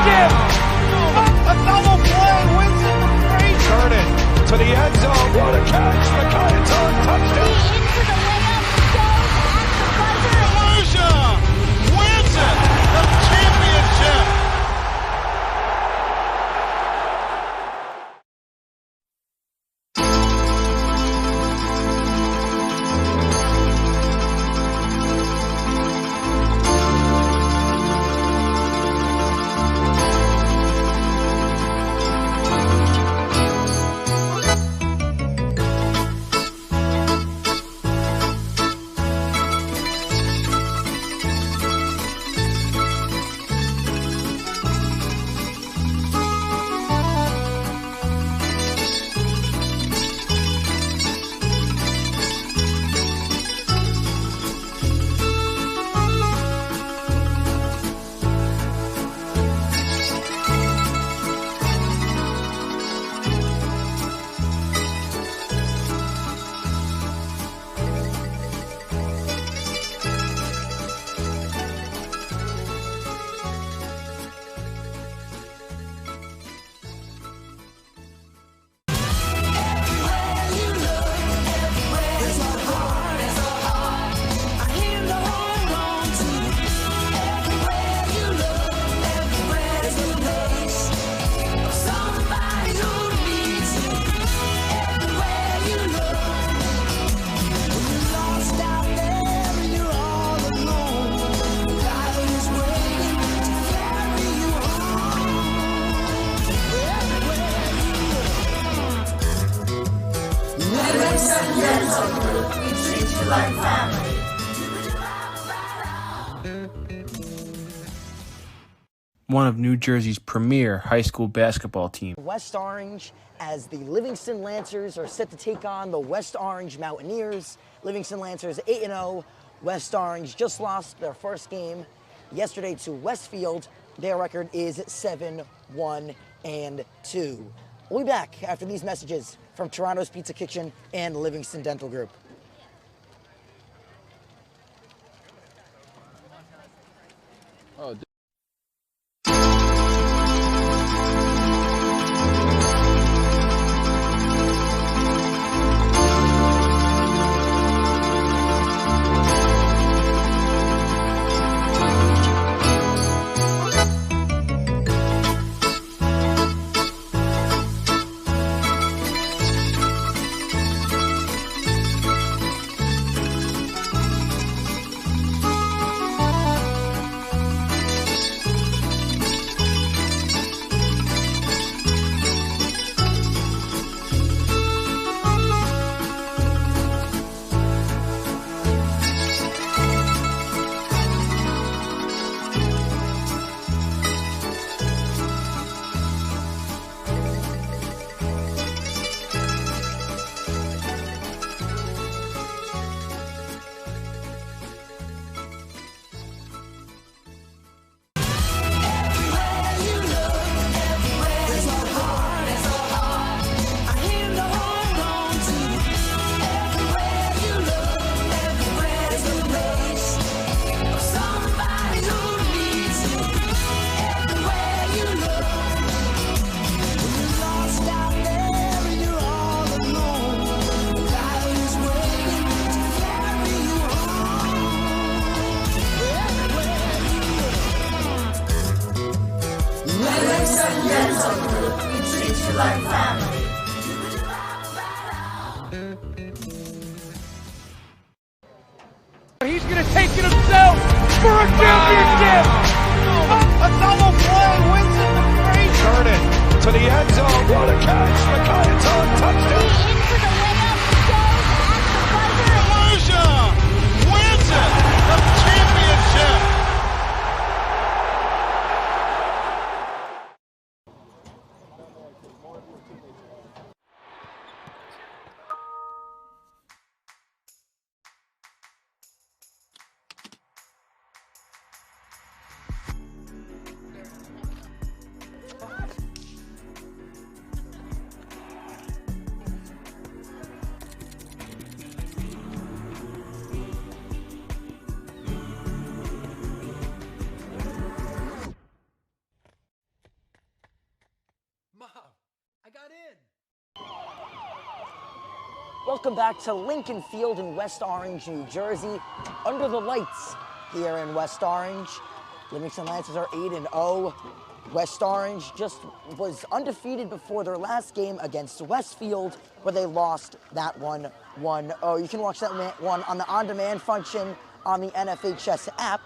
championship! A double play wins it for Frazier! Turn it to the end zone. What a catch! McIntyre, touchdown! Into the layup, goes at the buzzer. Frazier wins it! The championship! One of New Jersey's premier high school basketball teams. West Orange, as the Livingston Lancers are set to take on the West Orange Mountaineers. Livingston Lancers 8-0. West Orange just lost their first game yesterday to Westfield. Their record is 7-1-2. We'll be back after these messages from Toronto's Pizza Kitchen and Livingston Dental Group. He's going to take it himself for a championship! A double play wins it for Frazier! Turn it to the end zone. What a catch! McIntyre, touchdown! Into the layup, goes at the buzzer. Frazier wins it! The championship! Welcome back to Lincoln Field in West Orange, New Jersey. Under the lights here in West Orange. Livingston Lancers are 8-0. West Orange just was undefeated before their last game against Westfield, where they lost that one 1-0. You can watch that one on the on-demand function on the NFHS app.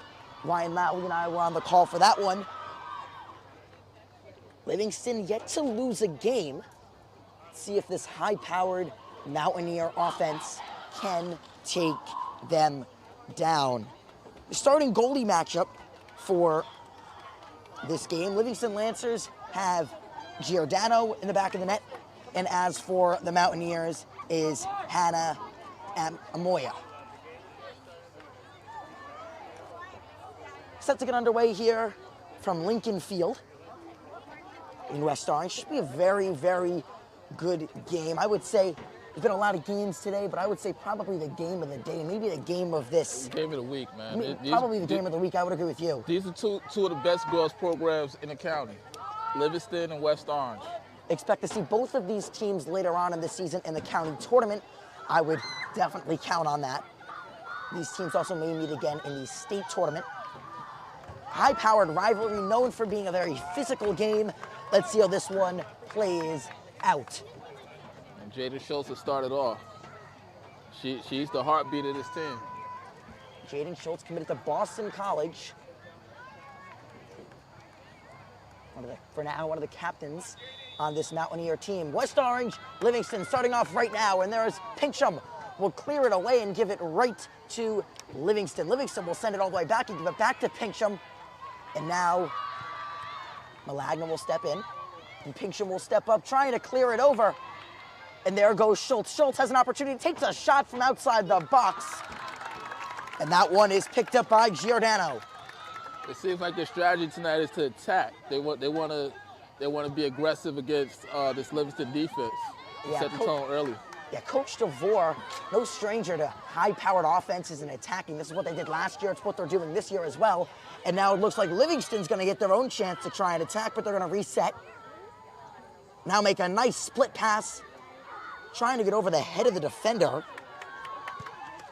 Ryan Lowry and I were on the call for that one. Livingston yet to lose a game. Let's see if this high-powered Mountaineer offense can take them down. The starting goalie matchup for this game, Livingston Lancers have Giordano in the back of the net, and as for the Mountaineers is Hannah Amoya. Set to get underway here from Lincoln Field in West Orange. Should be a very, very good game. I would say there's been a lot of games today, but I would say probably the game of the day, maybe the game of this. Game of the week, man. Probably the game of the week. I would agree with you. These are two of the best girls programs in the county, Livingston and West Orange. Expect to see both of these teams later on in the season in the county tournament. I would definitely count on that. These teams also may meet again in the state tournament. High-powered rivalry, known for being a very physical game. Let's see how this one plays out. And Jada Schultz has started off. She's the heartbeat of this team. Jaden Schultz committed to Boston College. For now, one of the captains on this Mountaineer team. West Orange, Livingston starting off right now, and there's Pincham. Will clear it away and give it right to Livingston. Livingston will send it all the way back and give it back to Pincham. And now Malagna will step in, and Pincham will step up, trying to clear it over. And there goes Schultz. Schultz has an opportunity, takes a shot from outside the box. And that one is picked up by Giordano. It seems like their strategy tonight is to attack. They want to be aggressive against this Livingston defense. Yeah, set the tone early. Yeah, Coach DeVore, no stranger to high-powered offenses and attacking. This is what they did last year. It's what they're doing this year as well. And now it looks like Livingston's going to get their own chance to try and attack, but they're going to reset. Now make a nice split pass, trying to get over the head of the defender.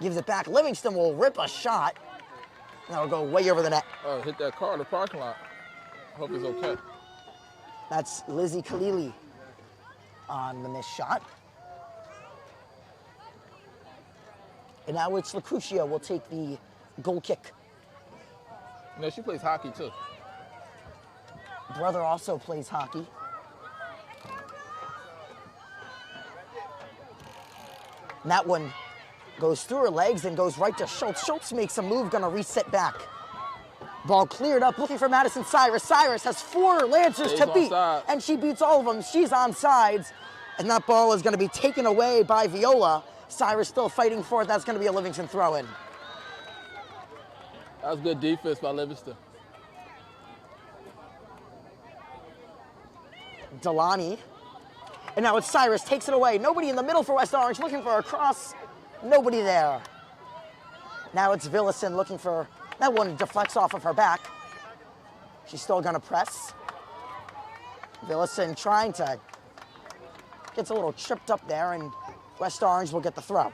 Gives it back. Livingston will rip a shot. Now it'll go way over the net. Oh, hit that car in the parking lot. I hope he's okay. That's Lizzie Khalili on the missed shot. And now it's Lucrucio will take the goal kick. You know, she plays hockey too. Brother also plays hockey. And that one goes through her legs and goes right to Schultz. Schultz makes a move, gonna reset back. Ball cleared up, looking for Madison Cyrus. Cyrus has 4 Lancers to beat, and she beats all of them. She's on sides, and that ball is gonna be taken away by Viola. Cyrus still fighting for it. That's gonna be a Livingston throw-in. That was good defense by Livingston. Delani. And now it's Cyrus, takes it away. Nobody in the middle for West Orange, looking for a cross. Nobody there. Now it's Villison looking for, that one deflects off of her back. She's still gonna press. Villison trying to, gets a little tripped up there, and West Orange will get the throw.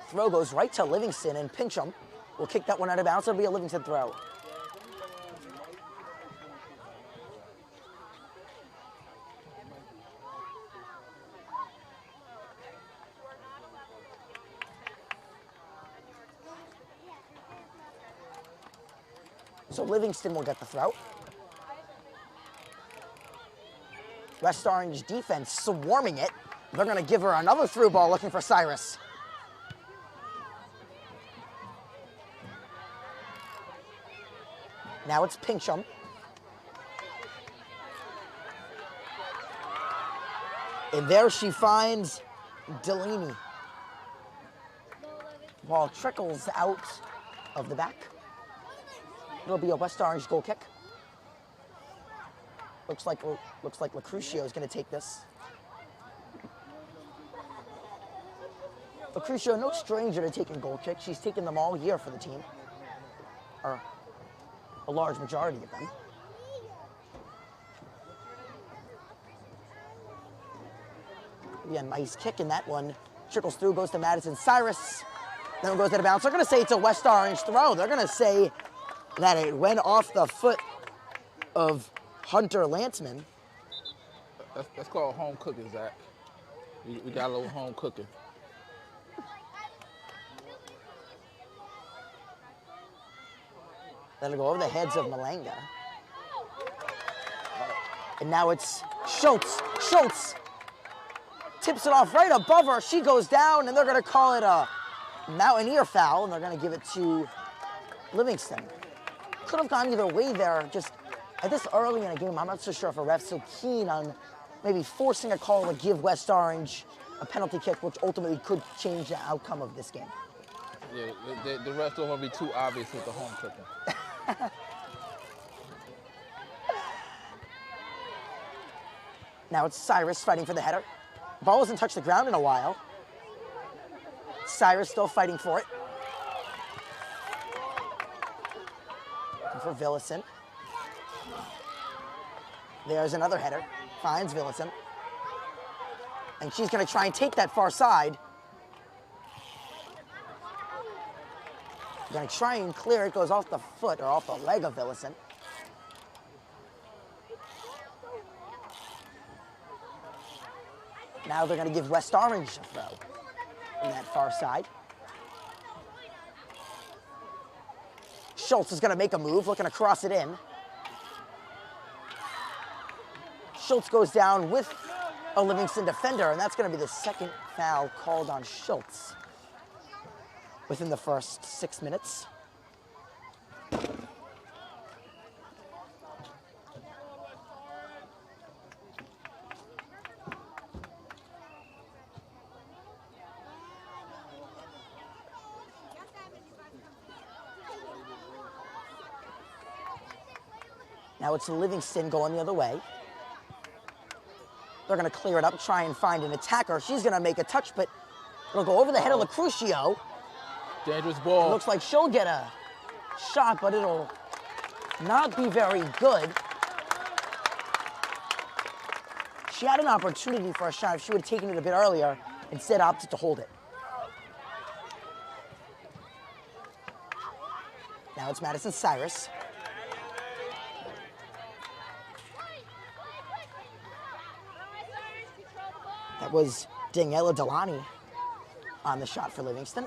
Throw goes right to Livingston, and Pincham will kick that one out of bounds. It'll be a Livingston throw. So Livingston will get the throw. West Orange defense swarming it. They're gonna give her another through ball looking for Cyrus. Now it's Pincham. And there she finds Delaney. Ball trickles out of the back. It'll be a West Orange goal kick. Looks like Lucrucio is going to take this. Lucrucio, no stranger to taking goal kicks. She's taken them all year for the team, or a large majority of them. Yeah, nice kick, and that one trickles through, goes to Madison Cyrus. Then it goes to the bounce. They're going to say it's a West Orange throw. They're going to say that it went off the foot of Hunter Lantzman. That's called home cooking, Zach. We got a little home cooking. That'll go over the heads of Malanga. And now it's Schultz. Schultz tips it off right above her. She goes down, and they're going to call it a Mountaineer foul, and they're going to give it to Livingston. Could have gone either way there. Just at this early in a game, I'm not so sure if a ref's so keen on maybe forcing a call to give West Orange a penalty kick, which ultimately could change the outcome of this game. Yeah, the refs don't want to be too obvious with the home cooking. Now it's Cyrus fighting for the header. Ball hasn't touched the ground in a while. Cyrus still fighting for it. Looking for Villison. There's another header. Finds Villison. And she's going to try and take that far side. Going to try and clear it. Goes off the foot or off the leg of Villison. Now they're going to give West Orange a throw on that far side. Schultz is going to make a move, looking to cross it in. Schultz goes down with a Livingston defender, and that's going to be the second foul called on Schultz within the first 6 minutes. Now it's Livingston going the other way. They're going to clear it up, try and find an attacker. She's going to make a touch, but it'll go over the head of Lucrucio. Dangerous ball. It looks like she'll get a shot, but it'll not be very good. She had an opportunity for a shot if she would have taken it a bit earlier, instead opted to hold it. Now it's Madison Cyrus. That was Daniela Delani on the shot for Livingston.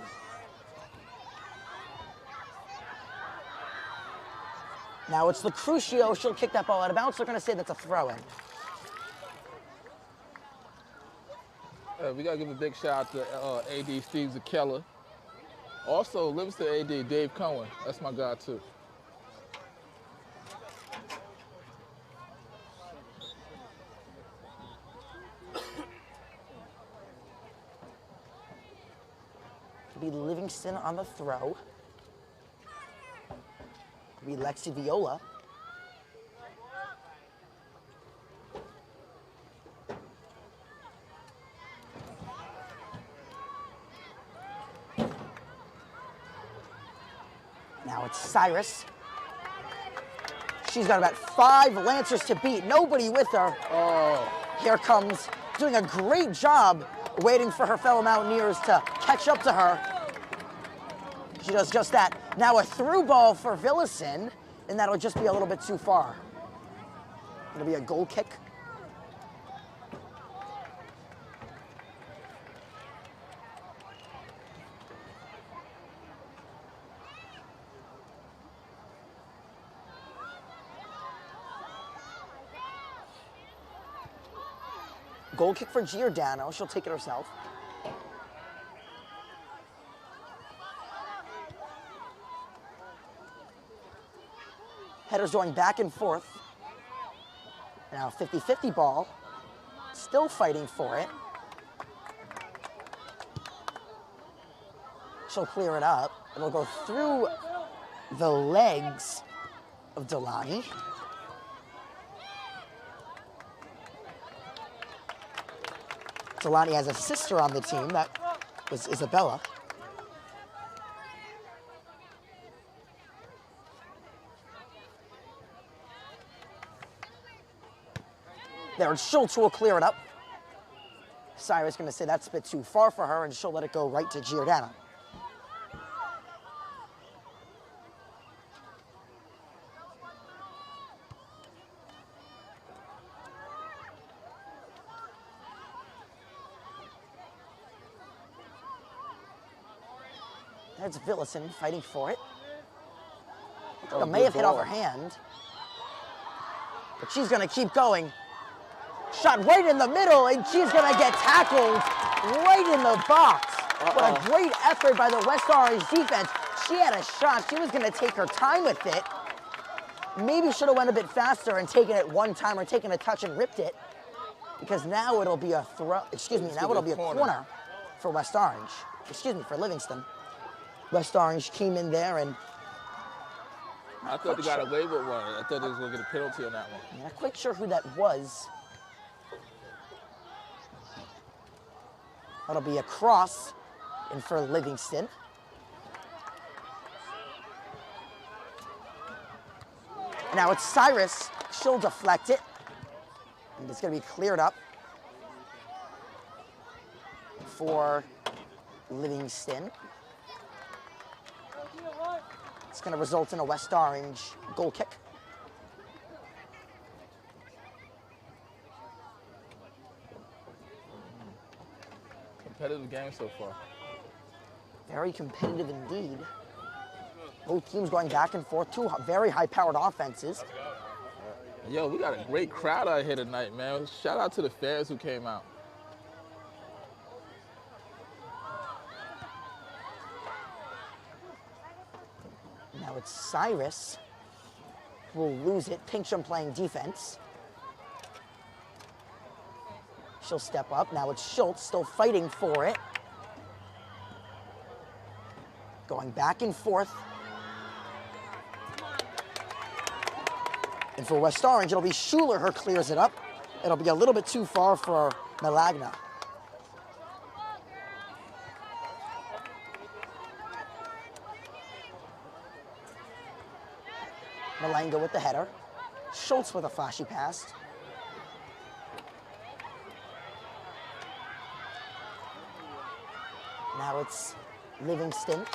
Now it's Lucrucio. She'll kick that ball out of bounds. They're going to say that's a throw-in. We got to give a big shout out to AD Steve Zakella. Also, Livingston AD Dave Cohen. That's my guy, too. Be Livingston on the throw. Be Lexi Viola. Now it's Cyrus. She's got about 5 Lancers to beat. Nobody with her. Oh. Here comes, doing a great job waiting for her fellow Mountaineers to catch up to her. She does just that. Now a through ball for Villison, and that'll just be a little bit too far. It'll be a goal kick. Goal kick for Giordano. She'll take it herself. Headers going back and forth. Now 50-50 ball. Still fighting for it. She'll clear it up. It'll go through the legs of Delani. Delani has a sister on the team. That was Isabella. There, Schultz will clear it up. Cyrus going to say that's a bit too far for her, and she'll let it go right to Giordano. That's Villison fighting for it. It may have hit off her hand, but she's going to keep going. Shot right in the middle, and she's going to get tackled right in the box. What a great effort by the West Orange defense. She had a shot. She was going to take her time with it. Maybe should have went a bit faster and taken it one time or taken a touch and ripped it, because now it'll be a throw. Excuse me, now it'll be a corner for West Orange. Excuse me, for Livingston. West Orange came in there and I thought they got away with one. I thought they was going to get a penalty on that one. I'm not quite sure who that was. That'll be a cross in for Livingston. Now it's Cyrus. She'll deflect it. And it's going to be cleared up for Livingston. It's going to result in a West Orange goal kick. Competitive game so far. Very competitive indeed. Both teams going back and forth, two very high-powered offenses. Yo, we got a great crowd out here tonight, man. Shout out to the fans who came out. Now it's Cyrus who will lose it. Pinksham playing defense. She'll step up. Now it's Schultz still fighting for it. Going back and forth. And for West Orange, it'll be Schuler who clears it up. It'll be a little bit too far for Malagna. Malanga with the header. Schultz with a flashy pass. Now it's Livingston.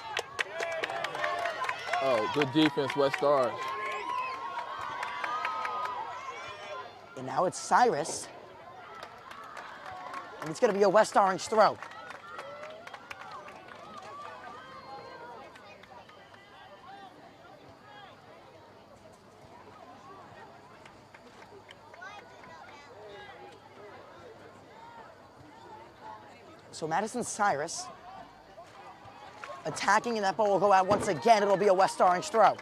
Oh, good defense, West Orange. And now it's Cyrus. And it's going to be a West Orange throw. So Madison Cyrus attacking, and that ball will go out once again. It'll be a West Orange throw.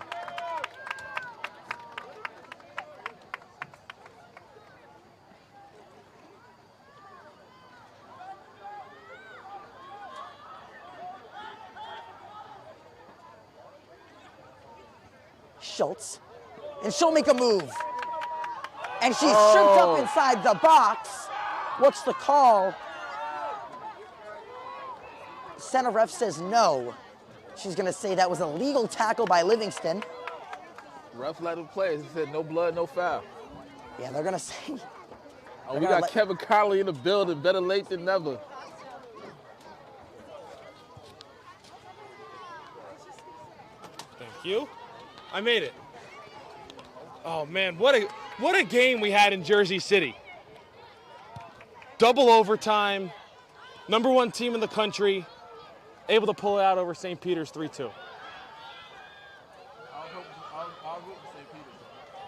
Schultz, and she'll make a move. And she's tripped up inside the box. What's the call? Center ref says no. She's going to say that was a legal tackle by Livingston. Ref let him play. He said no blood, no foul. Yeah, they're going to say. Oh, we got Kevin Conley in the building. Better late than never. Thank you. I made it. Oh man, what a game we had in Jersey City. Double overtime. #1 team in the country. Able to pull it out over St. Peter's 3-2.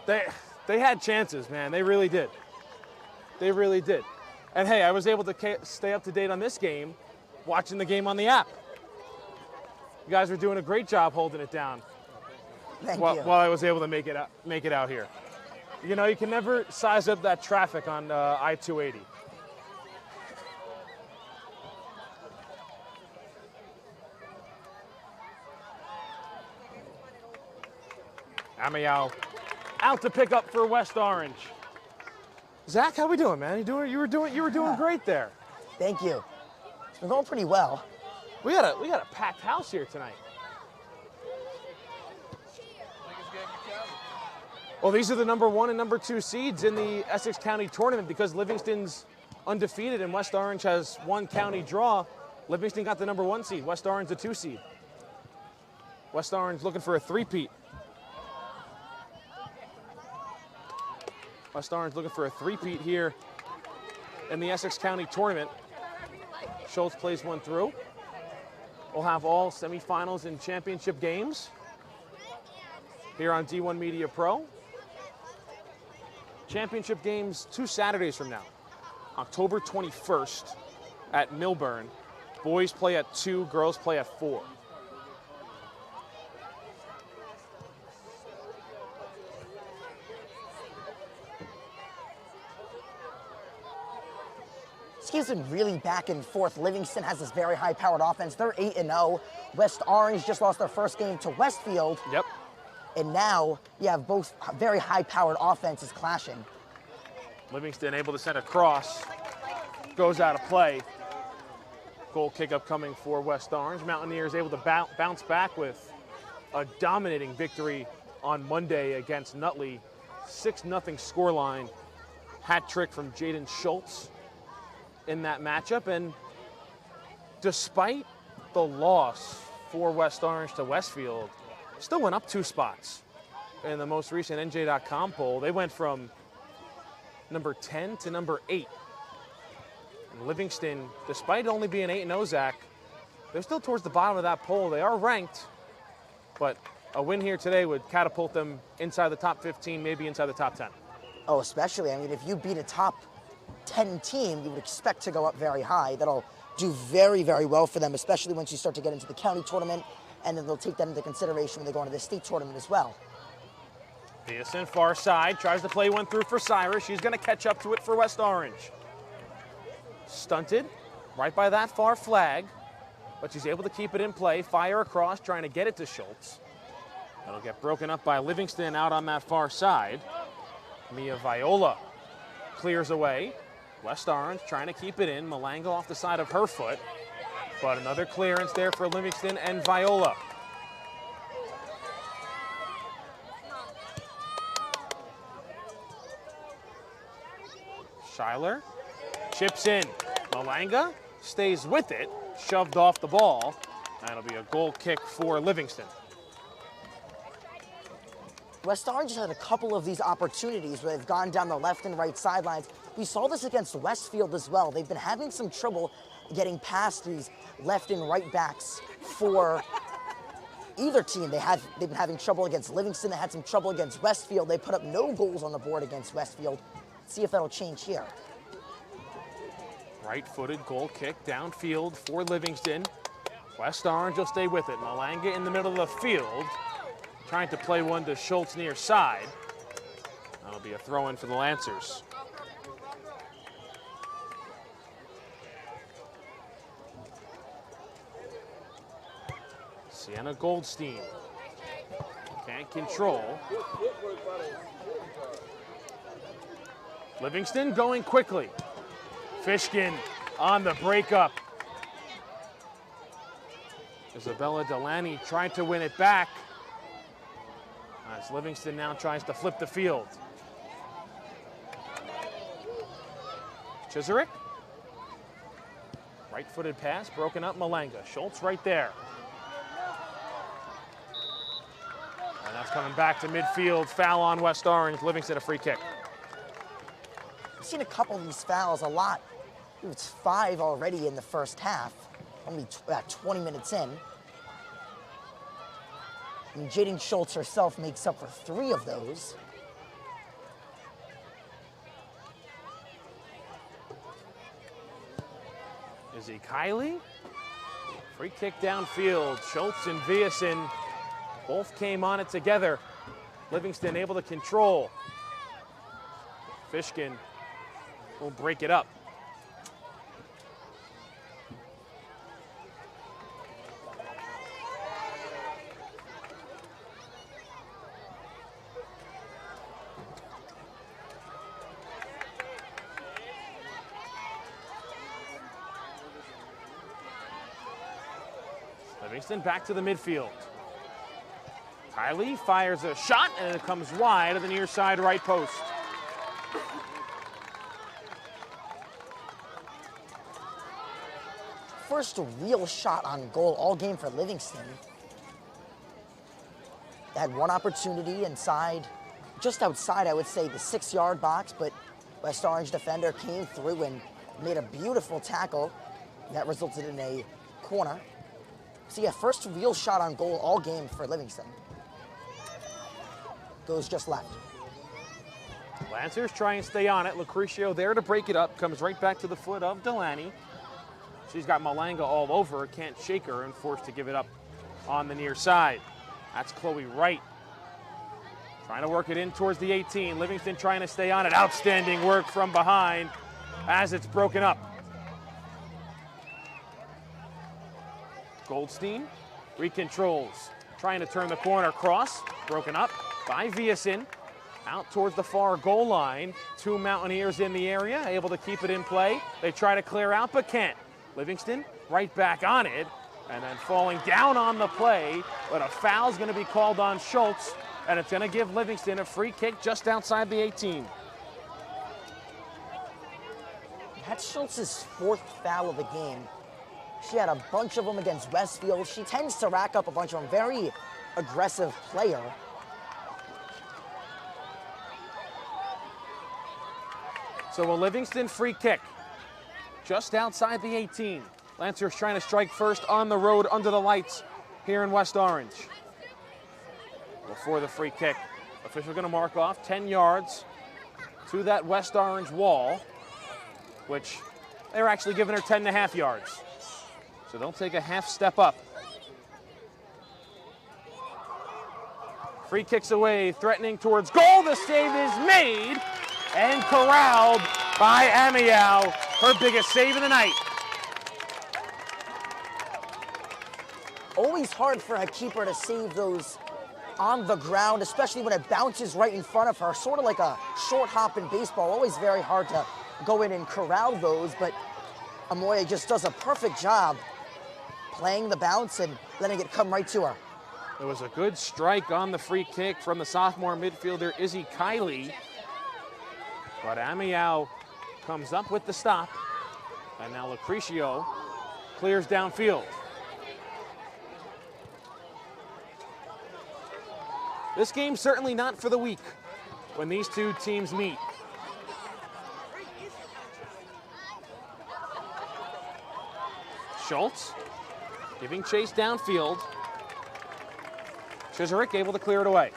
They had chances, man. They really did. They really did. And hey, I was able to stay up to date on this game, watching the game on the app. You guys were doing a great job holding it down. Thank you. While I was able to make it out here. You know, you can never size up that traffic on I-280. Amiao out to pick up for West Orange. Zach, how we doing, man? You were doing great there. Thank you. It's been going pretty well. We got a packed house here tonight. Well, these are the #1 and #2 seeds in the Essex County tournament because Livingston's undefeated, and West Orange has one county draw. Livingston got the number 1 seed. West Orange the 2 seed. West Orange looking for a three-peat. West Orange looking for a three-peat here in the Essex County tournament. Schultz plays one through. We'll have all semifinals and championship games here on D1 Media Pro. Championship games 2 Saturdays from now. October 21st at Milburn. Boys play at 2, girls play at 4. This game's been really back and forth. Livingston has this very high-powered offense. They're 8-0. West Orange just lost their first game to Westfield. Yep. And now you have both very high-powered offenses clashing. Livingston able to send a cross. Goes out of play. Goal kick upcoming for West Orange. Mountaineers able to bounce back with a dominating victory on Monday against Nutley. 6-0 scoreline. Hat trick from Jaden Schultz in that matchup. And despite the loss for West Orange to Westfield, still went up 2 spots in the most recent NJ.com poll. They went from number 10 to number 8. And Livingston, despite only being 8-0, Zach, they're still towards the bottom of that poll. They are ranked, but a win here today would catapult them inside the top 15, maybe inside the top 10. Oh, especially, I mean, if you beat a top 10 team, you would expect to go up very high. That'll do very, very well for them, especially once you start to get into the county tournament, and then they'll take that into consideration when they go into the state tournament as well. Pearson, far side, tries to play one through for Cyrus. She's going to catch up to it for West Orange. Stunted right by that far flag, but she's able to keep it in play, fire across, trying to get it to Schultz. That'll get broken up by Livingston out on that far side. Mia Viola clears away. West Orange trying to keep it in. Malanga off the side of her foot, but another clearance there for Livingston and Viola. Schuyler chips in. Malanga stays with it, shoved off the ball. That'll be a goal kick for Livingston. West Orange has had a couple of these opportunities where they've gone down the left and right sidelines. We saw this against Westfield as well. They've been having some trouble getting past these left and right backs for either team. They've been having trouble against Livingston. They had some trouble against Westfield. They put up no goals on the board against Westfield. See if that'll change here. Right-footed goal kick downfield for Livingston. West Orange will stay with it. Malanga in the middle of the field, trying to play one to Schultz near side. That'll be a throw-in for the Lancers. Sienna Goldstein can't control. Livingston going quickly. Fishkin on the breakup. Isabella Delaney trying to win it back, as Livingston now tries to flip the field. Chiserick. Right-footed pass, broken up Malanga. Schultz right there. And that's coming back to midfield. Foul on West Orange. Livingston a free kick. I've seen a couple of these fouls a lot. It's 5 already in the first half, only about 20 minutes in. And Jaden Schultz herself makes up for 3 of those. Izzy Kiley. Free kick downfield. Schultz and Viason both came on it together. Livingston able to control. Fishkin will break it up. Livingston back to the midfield. Kiley fires a shot and it comes wide of the near side right post. first real shot on goal all game for Livingston. They had one opportunity inside, just outside, I would say, the 6-yard box, but West Orange defender came through and made a beautiful tackle that resulted in a corner. So yeah, first real shot on goal all game for Livingston. Goes just left. Lancers try and stay on it. Lucrecio there to break it up. Comes right back to the foot of Delaney. She's got Malanga all over her. Can't shake her and forced to give it up on the near side. That's Chloe Wright. Trying to work it in towards the 18. Livingston trying to stay on it. Outstanding work from behind as it's broken up. Goldstein recontrols. Trying to turn the corner cross. Broken up by Viasin. Out towards the far goal line. 2 Mountaineers in the area, able to keep it in play. They try to clear out, but can't. Livingston right back on it, and then falling down on the play, but a foul's going to be called on Schultz, and it's going to give Livingston a free kick just outside the 18. That's Schultz's 4th foul of the game. She had a bunch of them against Westfield. She tends to rack up a bunch of them. Very aggressive player. So a Livingston free kick just outside the 18. Lancers trying to strike first on the road under the lights here in West Orange. Before the free kick, official going to mark off 10 yards to that West Orange wall, which they were actually giving her 10.5 yards. So they'll take a half step up. Free kicks away, threatening towards goal. The save is made and corralled by Amiao, her biggest save of the night. Always hard for a keeper to save those on the ground, especially when it bounces right in front of her, sort of like a short hop in baseball. Always very hard to go in and corral those, but Amoya just does a perfect job playing the bounce and letting it come right to her. It was a good strike on the free kick from the sophomore midfielder, Izzy Kiley. But Amiao comes up with the stop. And now Lucrecio clears downfield. This game's certainly not for the weak when these two teams meet. Schultz giving chase downfield. Chisarick able to clear it away.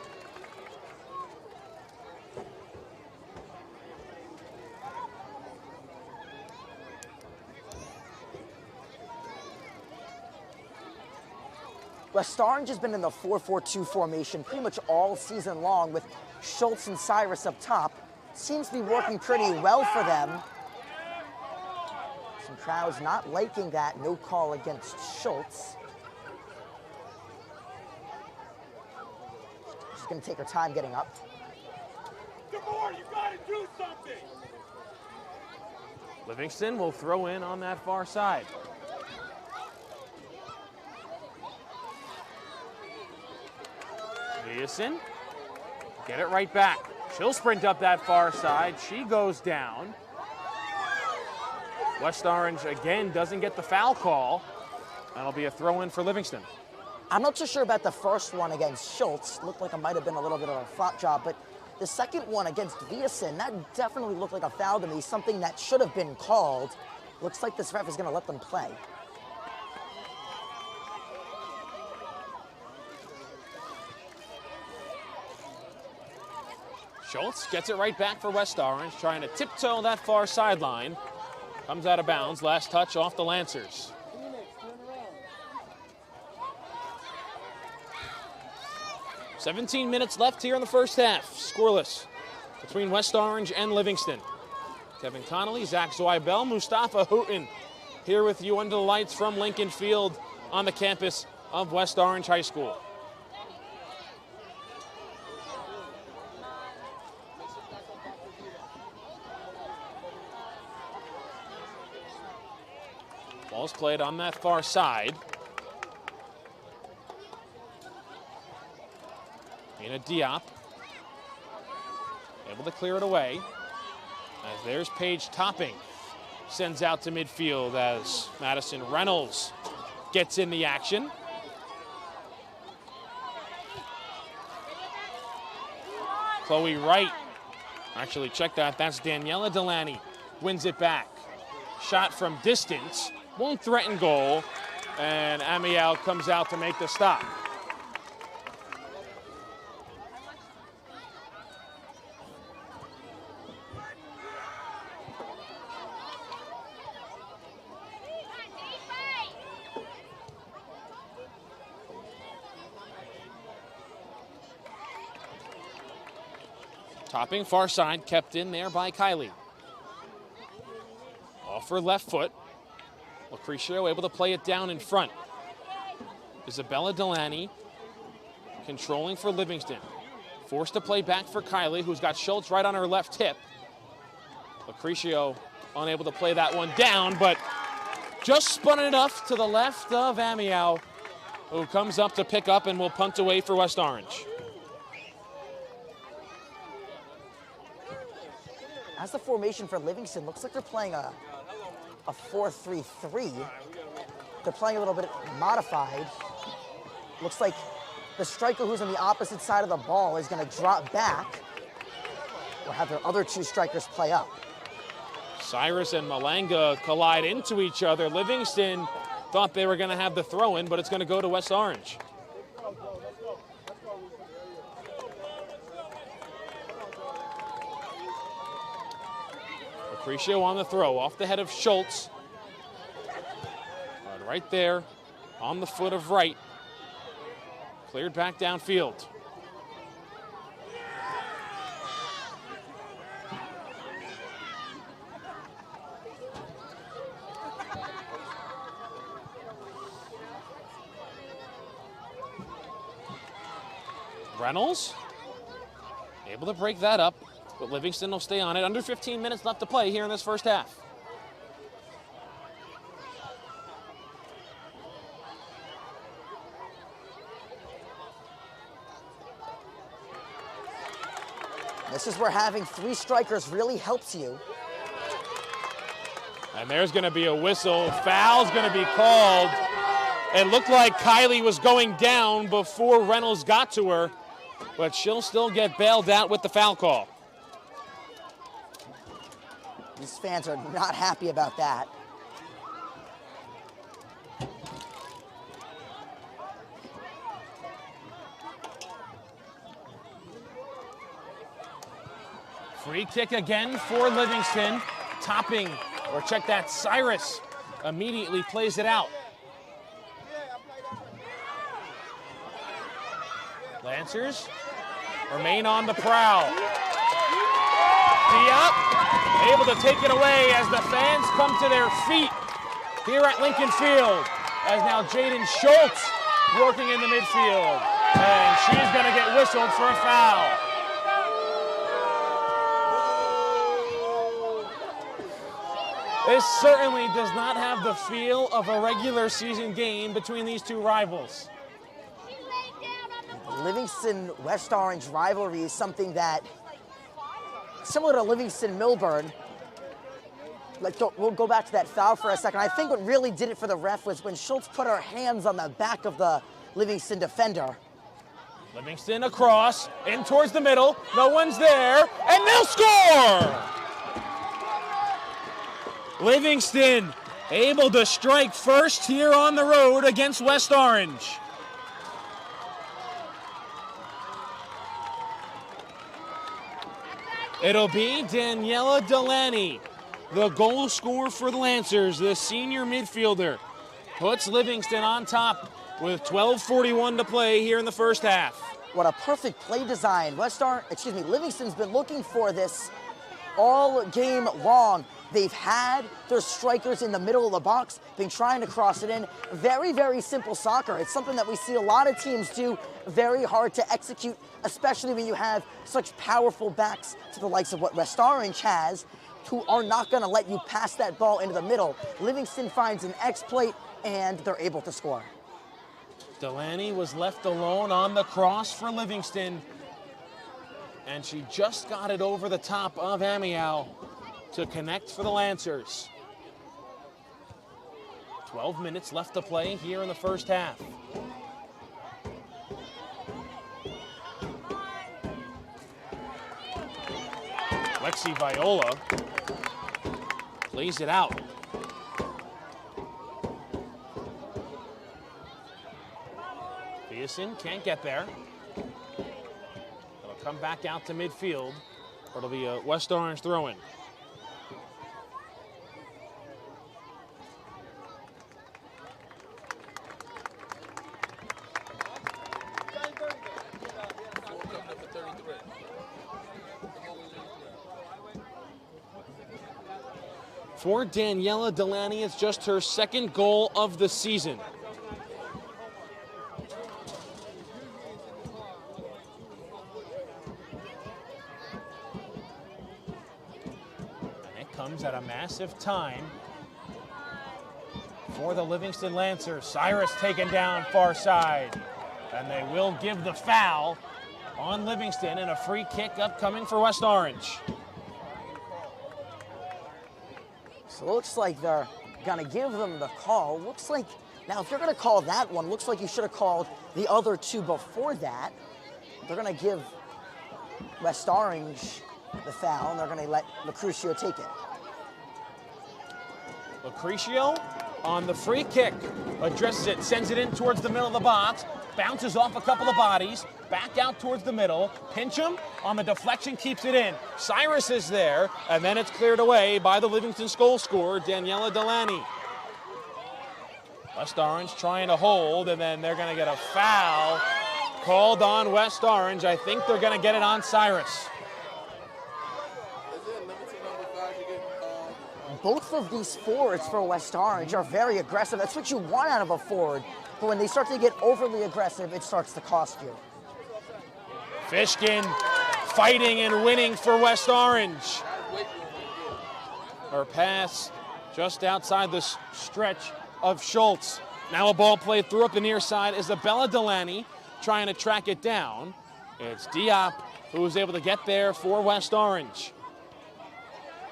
West Orange has been in the 4-4-2 formation pretty much all season long with Schultz and Cyrus up top. Seems to be working pretty well for them. Some crowds not liking that no call against Schultz. She's going to take her time getting up. DeMore, you gotta do something! Livingston will throw in on that far side. Viasin, get it right back. She'll sprint up that far side. She goes down. West Orange again doesn't get the foul call. That'll be a throw-in for Livingston. I'm not too sure about the first one against Schultz. Looked like it might have been a little bit of a flop job, but the second one against Viasin, that definitely looked like a foul to me, something that should have been called. Looks like this ref is going to let them play. Schultz gets it right back for West Orange, trying to tiptoe that far sideline. Comes out of bounds, last touch off the Lancers. 17 minutes left here in the first half, scoreless between West Orange and Livingston. Kevin Connolly, Zach Zweibel, Mustafa Houghton here with you under the lights from Lincoln Field on the campus of West Orange High School. Ball's played on that far side. Mina Diop able to clear it away. As there's Paige Topping. sends out to midfield as Madison Reynolds gets in the action. Chloe Wright, actually check that, that's Daniela Delaney, wins it back. Shot from distance, won't threaten goal, and Amiel comes out to make the stop. Topping far side, kept in there by Kylie. Off her left foot. Lucrecio able to play it down in front. Isabella Delaney controlling for Livingston. Forced to play back for Kylie, who's got Schultz right on her left hip. Lucrecio unable to play that one down, but just spun it enough to the left of Amiel, who comes up to pick up and will punt away for West Orange. As the formation for Livingston, looks like they're playing a 4-3-3. They're playing a little bit modified. Looks like the striker who's on the opposite side of the ball is going to drop back or have their other two strikers play up. Cyrus and Malanga collide into each other. Livingston thought they were going to have the throw-in, but it's going to go to West Orange. Lucrecio on the throw, off the head of Schultz. But right there, on the foot of Wright. Cleared back downfield. Reynolds, able to break that up. But Livingston will stay on it. Under 15 minutes left to play here in this first half. This is where having three strikers really helps you. And there's going to be a whistle. Foul's going to be called. It looked like Kylie was going down before Reynolds got to her, but she'll still get bailed out with the foul call. These fans are not happy about that. Free kick again for Livingston. Topping, or check that, Cyrus immediately plays it out. Lancers remain on the prowl. Diop able to take it away as the fans come to their feet here at Lincoln Field. As now Jaden Schultz working in the midfield. And she's going to get whistled for a foul. This certainly does not have the feel of a regular season game between these two rivals. Livingston-West Orange rivalry is something that, similar to Livingston-Milburn, we'll go back to that foul for a second. I think what really did it for the ref was when Schultz put her hands on the back of the Livingston defender. Livingston across, in towards the middle, no one's there, and they'll score! Livingston able to strike first here on the road against West Orange. It'll be Daniela Delaney, the goal scorer for the Lancers, the senior midfielder, puts Livingston on top with 12:41 to play here in the first half. What a perfect play design. Livingston's been looking for this all game long. They've had their strikers in the middle of the box, been trying to cross it in. Very, very simple soccer. It's something that we see a lot of teams do, very hard to execute, especially when you have such powerful backs to the likes of what West Orange has, who are not going to let you pass that ball into the middle. Livingston finds an exploit, and they're able to score. Delaney was left alone on the cross for Livingston, and she just got it over the top of Amiel to connect for the Lancers. 12 minutes left to play here in the first half. Lexi Viola plays it out. Pearson can't get there. It'll come back out to midfield. Or it'll be a West Orange throw-in. For Daniela Delaney, it's just her second goal of the season. And it comes at a massive time for the Livingston Lancers. Cyrus taken down far side. And they will give the foul on Livingston, and a free kick upcoming for West Orange. So it looks like they're going to give them the call. Looks like, now if you're going to call that one, looks like you should have called the other two before that. They're going to give West Orange the foul, and they're going to let Lucrecio take it. Lucrecio on the free kick, addresses it, sends it in towards the middle of the box, bounces off a couple of bodies, back out towards the middle. Pincham on the deflection keeps it in. Cyrus is there, and then it's cleared away by the Livingston goal scorer, Daniela Delaney. West Orange trying to hold, and then they're going to get a foul called on West Orange. I think they're going to get it on Cyrus. Both of these forwards for West Orange are very aggressive. That's what you want out of a forward. But when they start to get overly aggressive, it starts to cost you. Fishkin fighting and winning for West Orange. Her pass just outside the stretch of Schultz. Now a ball played through up the near side. Isabella Delaney trying to track it down. It's Diop who was able to get there for West Orange.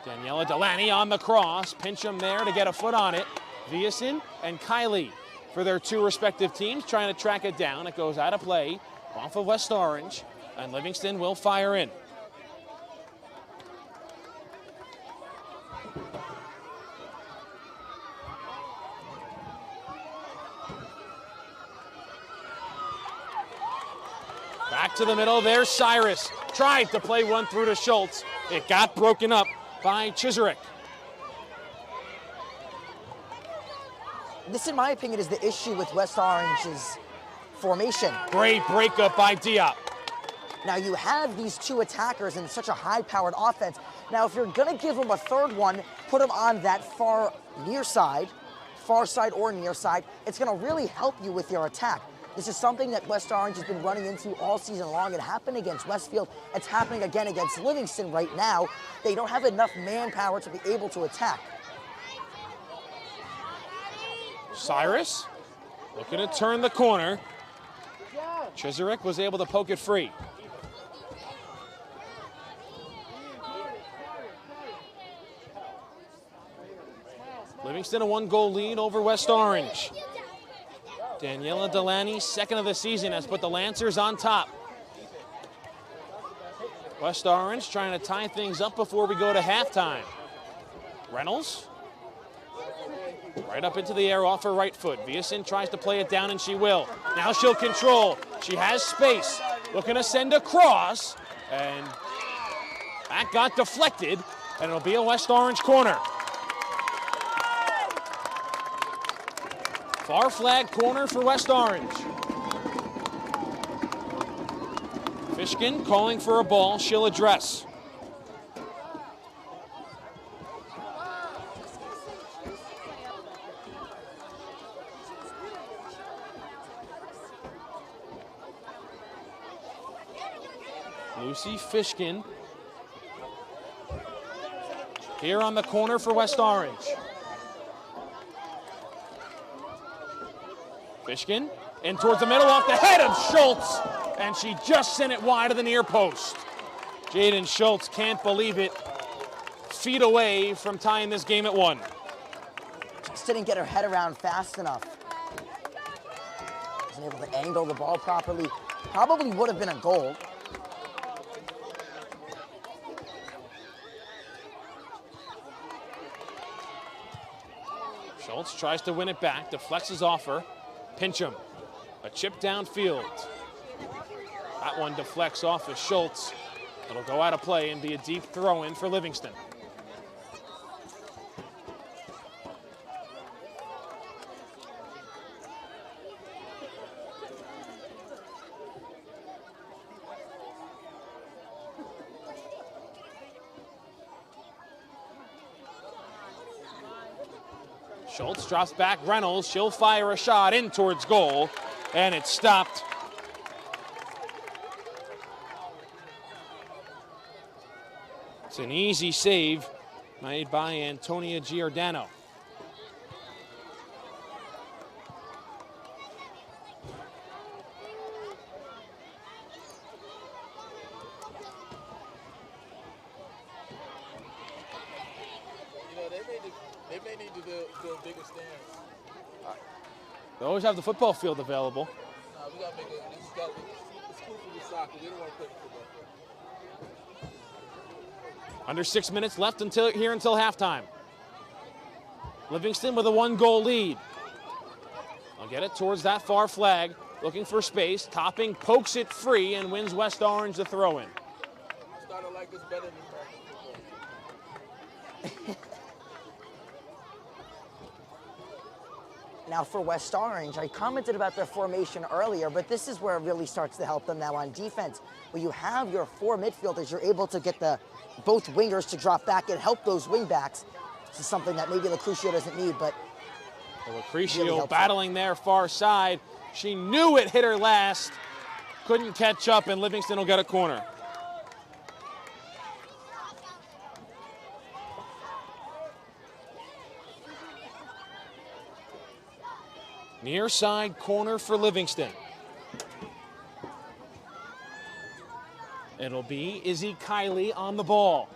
Daniela Delaney on the cross. Pincham there to get a foot on it. Viason and Kylie for their two respective teams trying to track it down. It goes out of play off of West Orange, and Livingston will fire in. Back to the middle, there's Cyrus. Tried to play one through to Schultz. It got broken up by Chiserick. This, in my opinion, is the issue with West Orange's formation. Great breakup by Diop. Now, you have these two attackers in such a high-powered offense. Now, if you're going to give them a third one, put them on that far side or near side, it's going to really help you with your attack. This is something that West Orange has been running into all season long. It happened against Westfield. It's happening again against Livingston right now. They don't have enough manpower to be able to attack. Cyrus looking to turn the corner. Chiserick was able to poke it free. Livingston a one-goal lead over West Orange. Daniela Delaney, second of the season, has put the Lancers on top. West Orange trying to tie things up before we go to halftime. Reynolds, right up into the air off her right foot. Viason tries to play it down, and she will. Now she'll control. She has space. Looking to send a cross, and that got deflected, and it'll be a West Orange corner. Far flag corner for West Orange. Fishkin calling for a ball. She'll address. Lucy Fishkin here on the corner for West Orange. Fishkin in towards the middle off the head of Schultz, and she just sent it wide of the near post. Jaden Schultz can't believe it. Feet away from tying this game at 1. Just didn't get her head around fast enough. Wasn't able to angle the ball properly. Probably would have been a goal. Schultz tries to win it back, deflects off her. Pincham, a chip downfield. That one deflects off of Schultz. It'll go out of play and be a deep throw-in for Livingston. Schultz drops back Reynolds. She'll fire a shot in towards goal, and it's stopped. It's an easy save made by Antonia Giordano. They may need to do a bigger stand. They always have the football field available. We gotta make it's cool for the soccer. We don't want to play football. Under 6 minutes left until halftime. Livingston with a 1-goal lead. I'll get it towards that far flag, looking for space. Topping pokes it free and wins West Orange the throw-in. Started like this better than football. Now for West Orange, I commented about their formation earlier, but this is where it really starts to help them now on defense. Where you have your 4 midfielders, you're able to get both wingers to drop back and help those wing backs. This is something that maybe Lucretia doesn't need, but Lucretia really battling there far side. She knew it hit her last. Couldn't catch up, and Livingston will get a corner. Near side corner for Livingston. It'll be Izzy Kiley on the ball.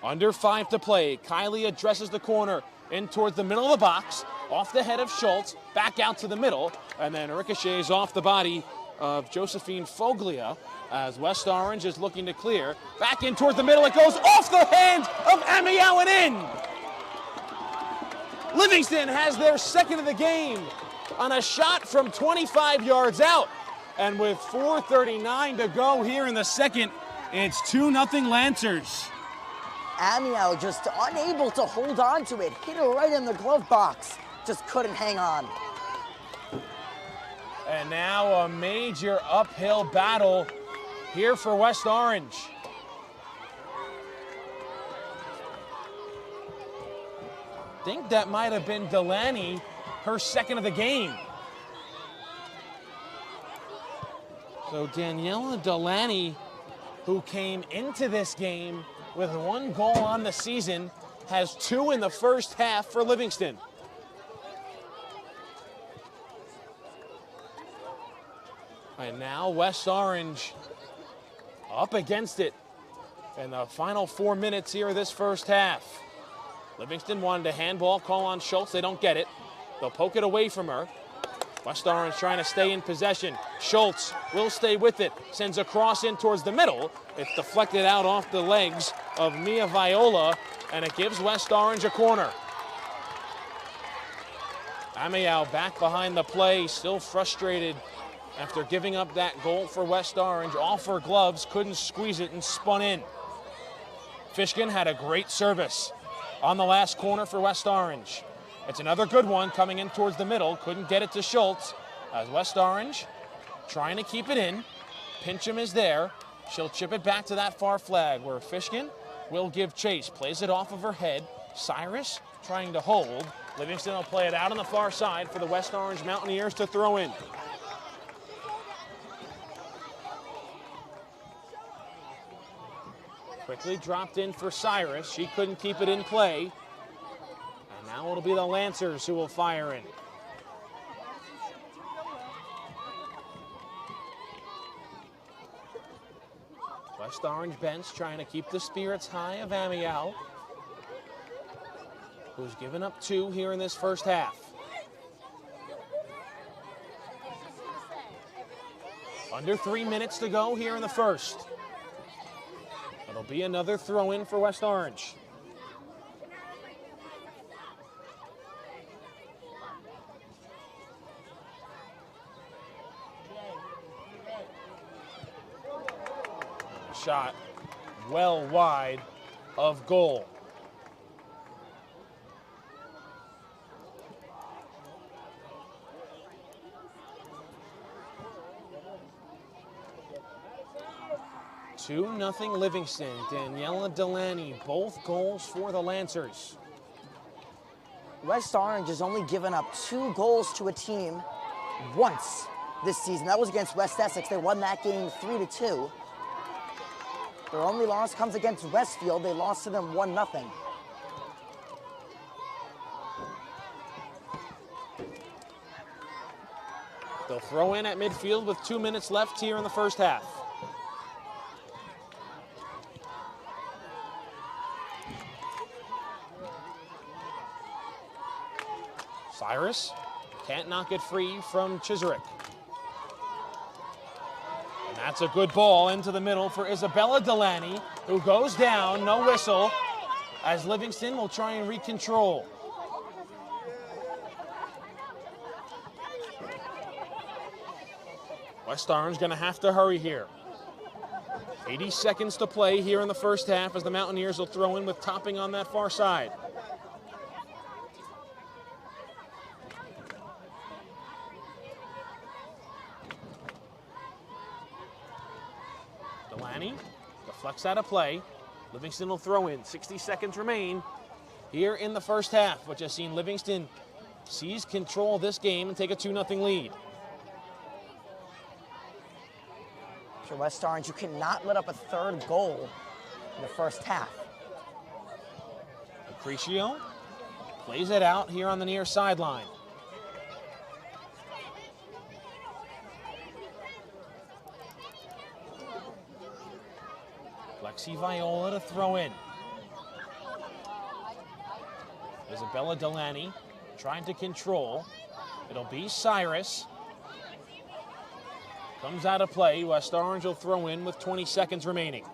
Under 5 to play. Kiley addresses the corner in towards the middle of the box, off the head of Schultz, back out to the middle, and then ricochets off the body of Josephine Foglia as West Orange is looking to clear. Back in towards the middle, it goes off the hand of Amiel and in. Livingston has their second of the game on a shot from 25 yards out. And with 4:39 to go here in the second, it's 2-0 Lancers. Amiel just unable to hold on to it. Hit her right in the glove box. Just couldn't hang on. And now a major uphill battle here for West Orange. I think that might have been Delaney, her second of the game. So Daniela Delaney, who came into this game with 1 goal on the season, has 2 in the first half for Livingston. And now West Orange up against it in the final 4 minutes here of this first half. Livingston wanted a handball call on Schultz. They don't get it. They'll poke it away from her. West Orange trying to stay in possession. Schultz will stay with it. Sends a cross in towards the middle. It's deflected out off the legs of Mia Viola, and it gives West Orange a corner. Amiel back behind the play, still frustrated after giving up that goal for West Orange. Off her gloves, couldn't squeeze it and spun in. Fishkin had a great service on the last corner for West Orange. It's another good one coming in towards the middle. Couldn't get it to Schultz as West Orange trying to keep it in. Pincham is there. She'll chip it back to that far flag where Fishkin will give chase. Plays it off of her head. Cyrus trying to hold. Livingston will play it out on the far side for the West Orange Mountaineers to throw in. Quickly dropped in for Cyrus. She couldn't keep it in play. And now it'll be the Lancers who will fire in. West Orange bench trying to keep the spirits high of Amiel. who's given up 2 here in this first half. Under 3 minutes to go here in the first. It'll be another throw-in for West Orange. Shot well wide of goal. Two 0 Livingston. Daniela Delaney, both goals for the Lancers. West Orange has only given up 2 goals to a team once this season. That was against West Essex. They won that game 3-2. Their only loss comes against Westfield. They lost to them 1-0. They'll throw in at midfield with 2 minutes left here in the first half. Cyrus can't knock it free from Chiserick. And that's a good ball into the middle for Isabella Delaney, who goes down, no whistle, as Livingston will try and recontrol. West Orange going to have to hurry here. 80 seconds to play here in the first half as the Mountaineers will throw in with Topping on that far side. Delaney deflects out of play. Livingston will throw in. 60 seconds remain here in the first half, which has seen Livingston seize control of this game and take a 2-0 lead. For West Orange, you cannot let up a 3rd goal in the first half. Apprecio plays it out here on the near sideline. Lexi Viola to throw in. Isabella Delaney trying to control. It'll be Cyrus. Comes out of play. West Orange will throw in with 20 seconds remaining.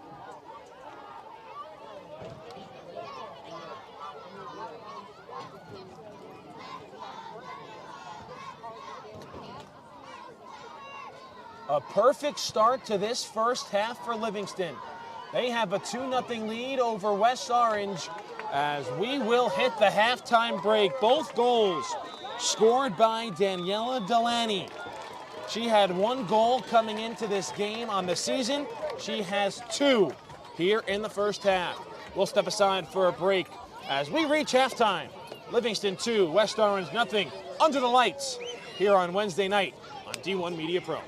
A perfect start to this first half for Livingston. They have a 2-0 lead over West Orange as we will hit the halftime break. Both goals scored by Daniela Delaney. She had 1 goal coming into this game on the season. She has 2 here in the first half. We'll step aside for a break as we reach halftime. Livingston 2, West Orange 0, under the lights here on Wednesday night on D1 Media Pro.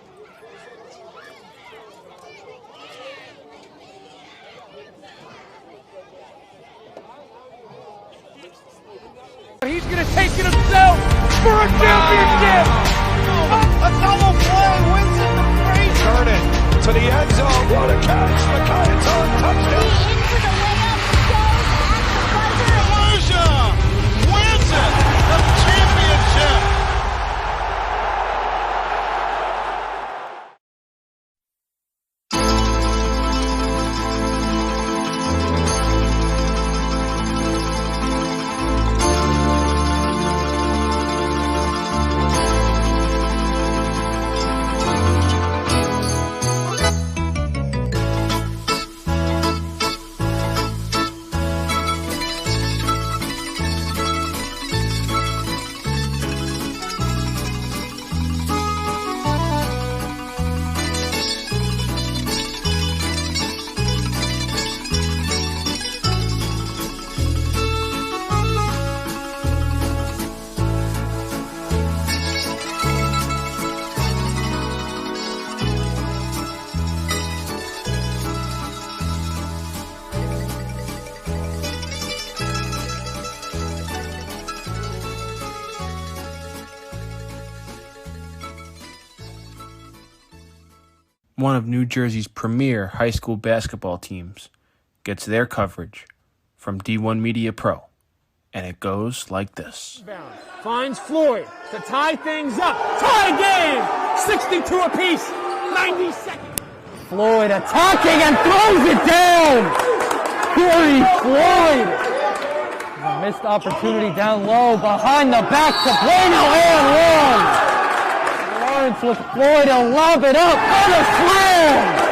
He's going to take it himself for a championship. A double play wins it to Frazier. Turn it to the end zone. What a catch. Mackay touchdown. Into the layup, goes at the buzzer. Frazier wins it. The championship. One of New Jersey's premier high school basketball teams gets their coverage from D1 Media Pro and it goes like this. Finds Floyd to tie things up. Tie game! 62 apiece. 90 seconds. Floyd attacking and throws it down! Corey Floyd! A missed opportunity down low, behind the back to Bueno and one! Lawrence with Floyd to lob it up on a slam!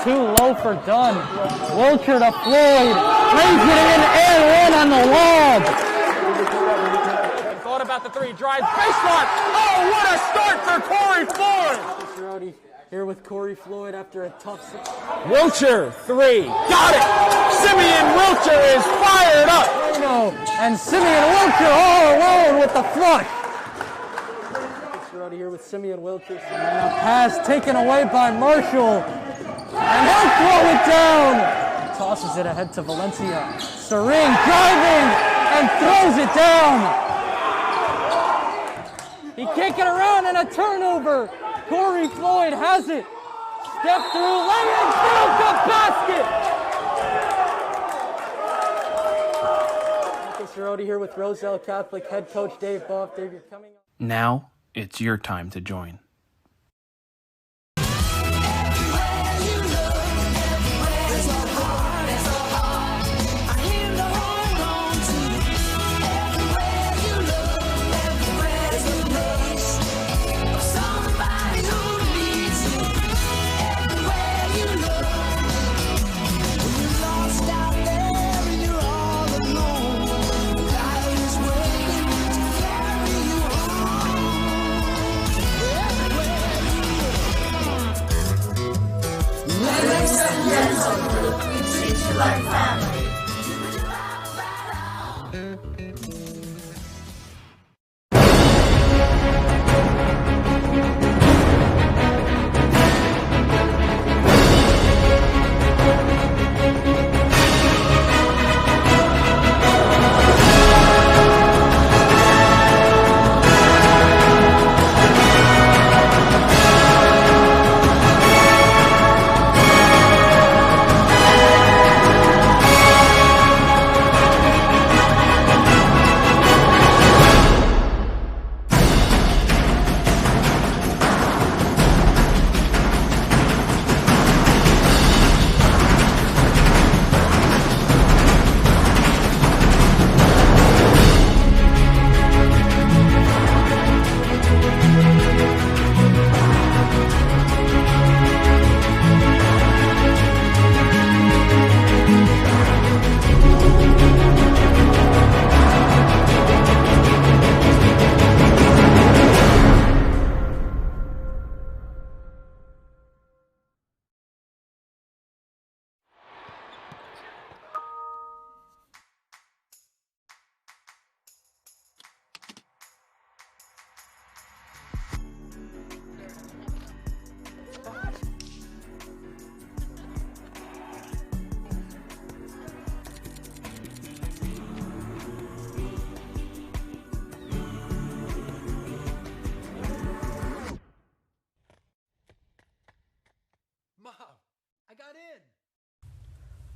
Too low for Dunn. Wilcher to Floyd, brings it in and one on the lob! Thought about the three, drives baseline. Oh, what a start for Corey Floyd! Here with Corey Floyd after a tough... Wilcher, three. Got it! Simeon Wilcher is fired up! And Simeon Wilcher all alone with the flush. Out here with Simeon Wilcher. And a pass taken away by Marshall. And he'll throw it down. Tosses it ahead to Valencia. Serene driving and throws it down. He can't get around and a turnover. Corey Floyd has it. Step through, lay it, build the basket. Marcus here with Roselle Catholic head coach Dave Boff. Dave, you're coming up. Now it's your time to join.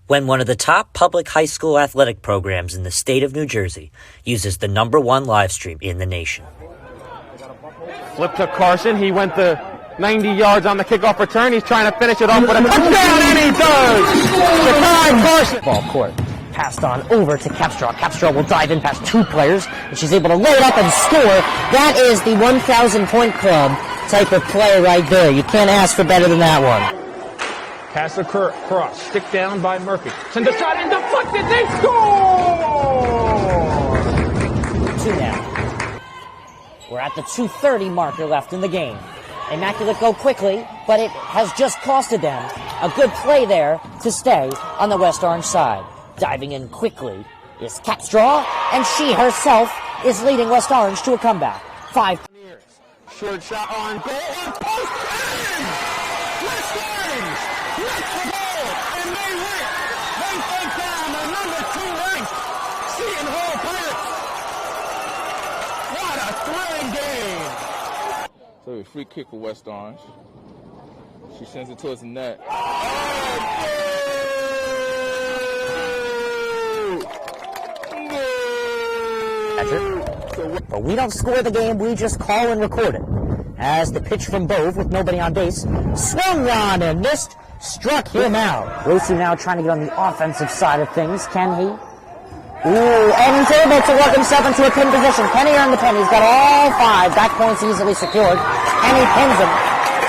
When one of the top public high school athletic programs in the state of New Jersey uses the #1 live stream in the nation. Flip to Carson. He went the 90 yards on the kickoff return. He's trying to finish it off with a touchdown, and he does! Shakai Carson. Ball court. Passed on over to Capstraw. Capstraw will dive in past two players, and she's able to lay it up and score. That is the 1,000-point club type of play right there. You can't ask for better than that one. Pass across. Stick down by Murphy. Send the shot and deflected. They score! 2 now. We're at the 2:30 marker left in the game. Immaculate go quickly, but it has just costed them a good play there to stay on the West Orange side. Diving in quickly is Capstraw, and she herself is leading West Orange to a comeback. 5. Short shot on goal. Post West Orange gets the goal, and they win. They take down the #2 ranked Seton Hall Pirates. What a thrilling game. So a free kick for West Orange. She sends it towards the net. catcher. But we don't score the game, we just call and record it. As the pitch from Bove with nobody on base, swung on and missed, struck him out. Rosu now trying to get on the offensive side of things. Can he? Ooh, and he's able to work himself into a pin position. Can he earn the pin? He's got all 5 back points easily secured, and he pins him.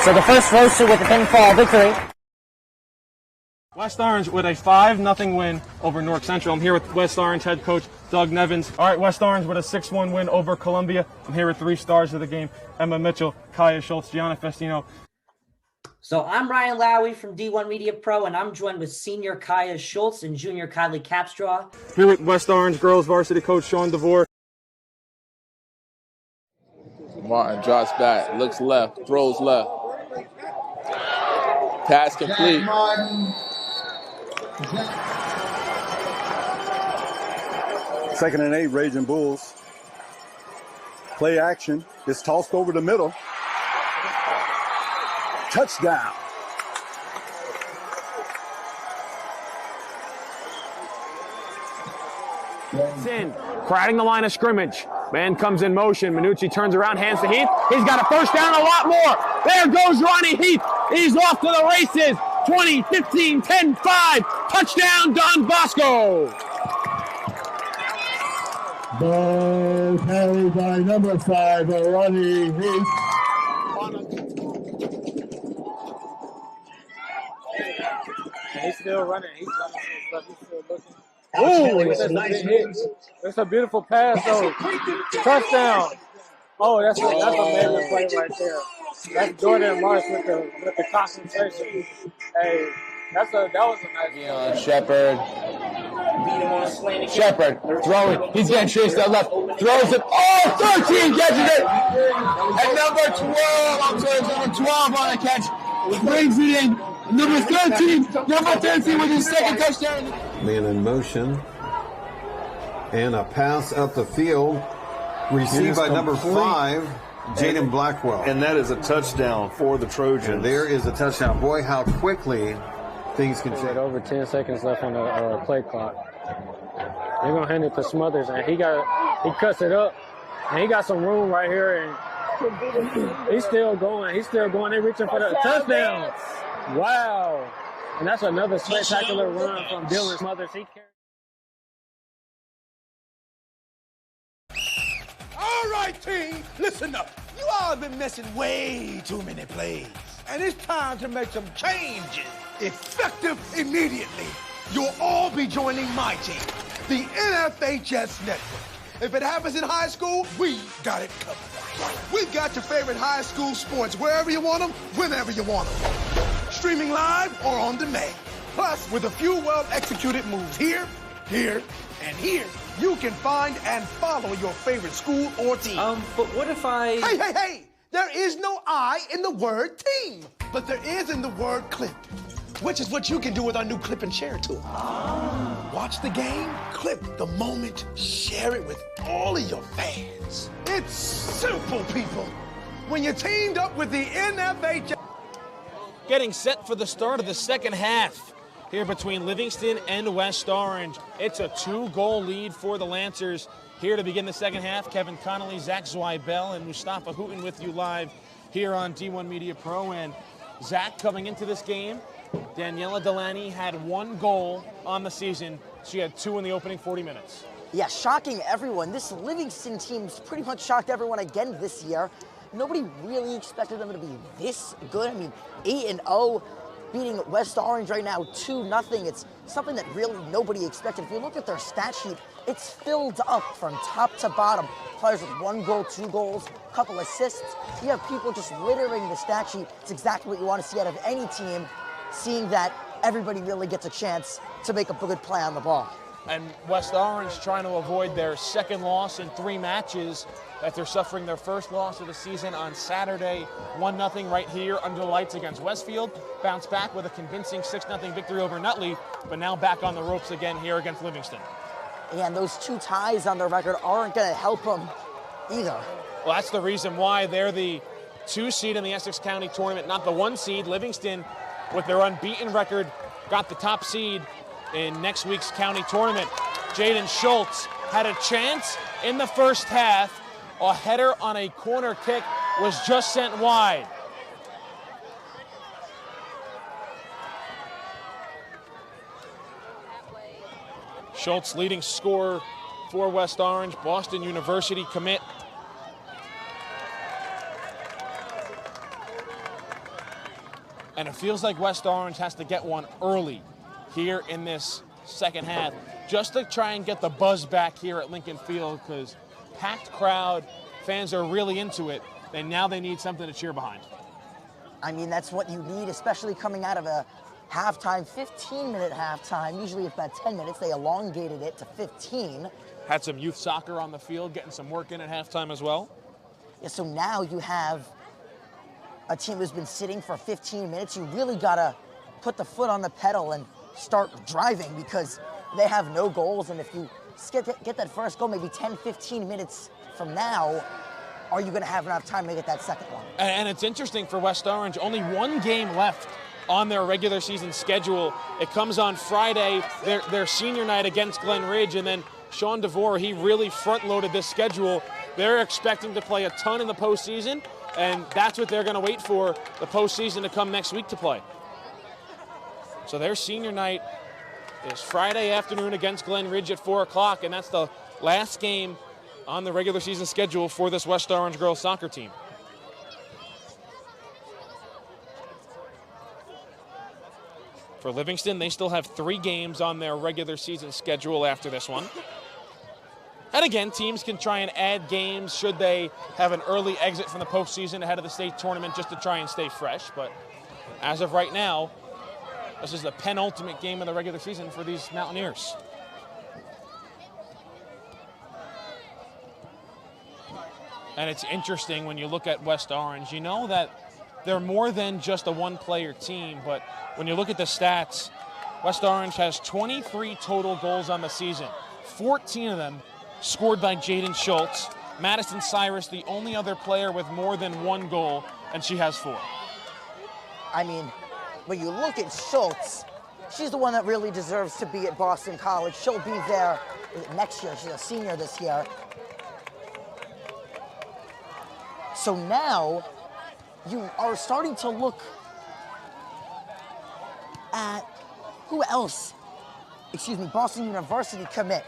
So the first Rosu with the pinfall victory. West Orange with a 5-0 win over North Central. I'm here with West Orange head coach Doug Nevins. All right, West Orange with a 6-1 win over Columbia. I'm here with 3 stars of the game: Emma Mitchell, Kaya Schultz, Gianna Festino. So I'm Ryan Lowy from D1 Media Pro, and I'm joined with senior Kaya Schultz and junior Kylie Capstraw. Here with West Orange girls varsity coach Sean DeVore. Martin drops back, looks left, throws left. Pass complete. Second and 8, Raging Bulls. Play action. It's tossed over the middle. Touchdown. It's in, crowding the line of scrimmage. Man comes in motion. Minucci turns around, hands to Heath. He's got a first down, a lot more. There goes Ronnie Heath. He's off to the races. 20, 15, 10, 5. Touchdown, Don Bosco. Ball carried by number 5, Ronnie Heath. He's still running. He's still looking. Ooh, that's a nice hit. That's a beautiful pass, though. Touchdown. Oh, that's a amazing play right there. That's Jordan Marsh with the concentration. Hey, that was a nice play. Shepard. Shepard throwing. He's getting chased out left. Throws it. Oh, 13 catches it. And number 12. I'm sorry, number 12 on the catch. Brings it in. Number 13 with his second touchdown. Man in motion. And a pass up the field. Received by number 5, Jaden Blackwell. And that is a touchdown for the Trojans. And there is a touchdown. Boy, how quickly things can change. Over 10 seconds left on the play clock. They're going to hand it to Smothers, and he cuts it up. And he got some room right here, and he's still going. They're reaching for the touchdown. Wow. And that's another spectacular run from Dylan Smothers. All right, team, listen up. You all have been missing way too many plays. And it's time to make some changes. Effective immediately. You'll all be joining my team, the NFHS Network. If it happens in high school, we got it covered. We've got your favorite high school sports wherever you want them, whenever you want them. Streaming live or on demand. Plus, with a few well-executed moves here, here, and here, you can find and follow your favorite school or team. But what if I... Hey! There is no I in the word team, but there is in the word clip, which is what you can do with our new clip and share tool. Watch the game, clip the moment, share it with all of your fans. It's simple, people. When you're teamed up with the NFHS. Getting set for the start of the second half here between Livingston and West Orange. It's a 2-goal lead for the Lancers. Here to begin the second half, Kevin Connolly, Zach Zweibel, and Mustafa Houghton with you live here on D1 Media Pro. And Zach, coming into this game, Daniela Delaney had 1 goal on the season. She had 2 in the opening 40 minutes. Yeah, shocking everyone. This Livingston team's pretty much shocked everyone again this year. Nobody really expected them to be this good. I mean, 8-0, beating West Orange right now 2-0. It's something that really nobody expected. If you look at their stat sheet, it's filled up from top to bottom. Players with 1 goal, 2 goals, couple assists. You have people just littering the stat sheet. It's exactly what you want to see out of any team, seeing that everybody really gets a chance to make a good play on the ball. And West Orange trying to avoid their second loss in 3 matches after suffering their first loss of the season on Saturday, 1-0 right here under the lights against Westfield. Bounced back with a convincing 6-0 victory over Nutley, but now back on the ropes again here against Livingston. And those 2 ties on their record aren't going to help them either. Well, that's the reason why they're the 2 seed in the Essex County tournament, not the 1 seed. Livingston, with their unbeaten record, got the top seed in next week's county tournament. Jaden Schultz had a chance in the first half. A header on a corner kick was just sent wide. Schultz leading scorer for West Orange, Boston University commit. And it feels like West Orange has to get one early here in this second half just to try and get the buzz back here at Lincoln Field, because packed crowd, fans are really into it, and now they need something to cheer behind. I mean, that's what you need, especially coming out of a halftime, 15-minute halftime. Usually it's about 10 minutes. They elongated it to 15. Had some youth soccer on the field, getting some work in at halftime as well. Yeah, so now you have a team who's been sitting for 15 minutes. You really got to put the foot on the pedal and start driving, because they have no goals. And if you get that first goal, maybe 10, 15 minutes from now, are you going to have enough time to get that second one? And it's interesting for West Orange, only one game left on their regular season schedule. It comes on Friday, their senior night against Glen Ridge, and then Sean DeVore, he really front-loaded this schedule. They're expecting to play a ton in the postseason, and that's what they're going to wait for, the postseason to come next week to play. So their senior night is Friday afternoon against Glen Ridge at 4 o'clock, and that's the last game on the regular season schedule for this West Orange girls soccer team. For Livingston, they still have 3 games on their regular season schedule after this one. And again, teams can try and add games should they have an early exit from the postseason ahead of the state tournament just to try and stay fresh. But as of right now, this is the penultimate game of the regular season for these Mountaineers. And it's interesting when you look at West Orange, you know that they're more than just a one-player team, but when you look at the stats, West Orange has 23 total goals on the season. 14 of them scored by Jaden Schultz. Madison Cyrus, the only other player with more than 1 goal, and she has 4. I mean, when you look at Schultz, she's the one that really deserves to be at Boston College. She'll be there next year. She's a senior this year. So now you are starting to look at who else, Boston University commit.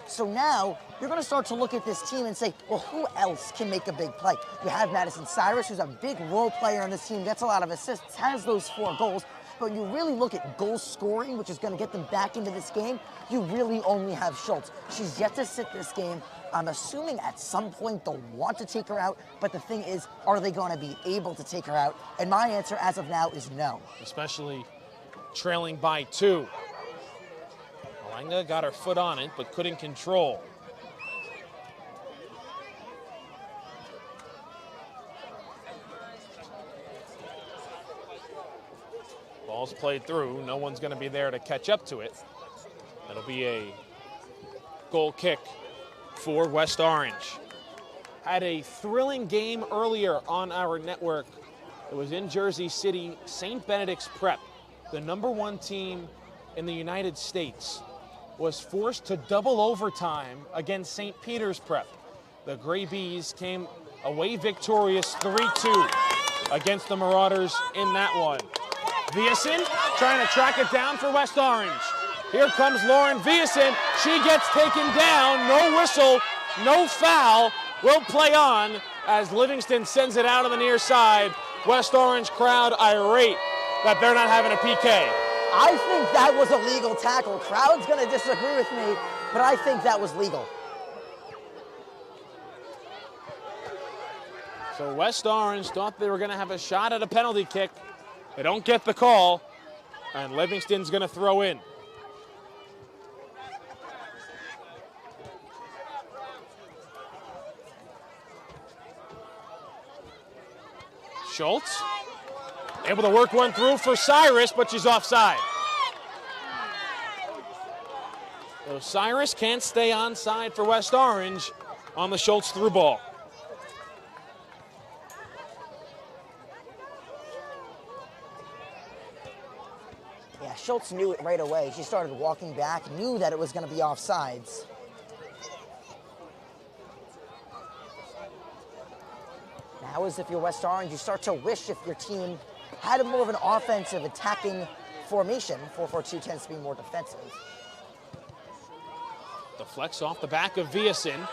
So now you're going to start to look at this team and say, well, who else can make a big play? You have Madison Cyrus, who's a big role player in this team, gets a lot of assists, has those 4 goals. But you really look at goal scoring, which is going to get them back into this game, you really only have Schultz. She's yet to sit this game. I'm assuming at some point they'll want to take her out, but the thing is, are they going to be able to take her out? And my answer as of now is no. Especially trailing by 2. Malanga got her foot on it, but couldn't control. Ball's played through. No one's going to be there to catch up to it. It'll be a goal kick for West Orange. Had a thrilling game earlier on our network. It was in Jersey City. St. Benedict's Prep, the #1 team in the United States, was forced to double overtime against St. Peter's Prep. The Gray Bees came away victorious 3-2 against the Marauders in that one. Viason trying to track it down for West Orange. Here comes Lauren Viason. She gets taken down. No whistle, no foul. Will play on as Livingston sends it out on the near side. West Orange crowd irate that they're not having a PK. I think that was a legal tackle. Crowd's going to disagree with me, but I think that was legal. So West Orange thought they were going to have a shot at a penalty kick. They don't get the call, and Livingston's going to throw in. Schultz able to work one through for Cyrus, but she's offside. So Cyrus can't stay onside for West Orange on the Schultz through ball. Yeah, Schultz knew it right away. She started walking back, knew that it was going to be offsides. Now, as if you're West Orange, you start to wish if your team had more of an offensive attacking formation. 4-4-2 tends to be more defensive. The flex off the back of Viason.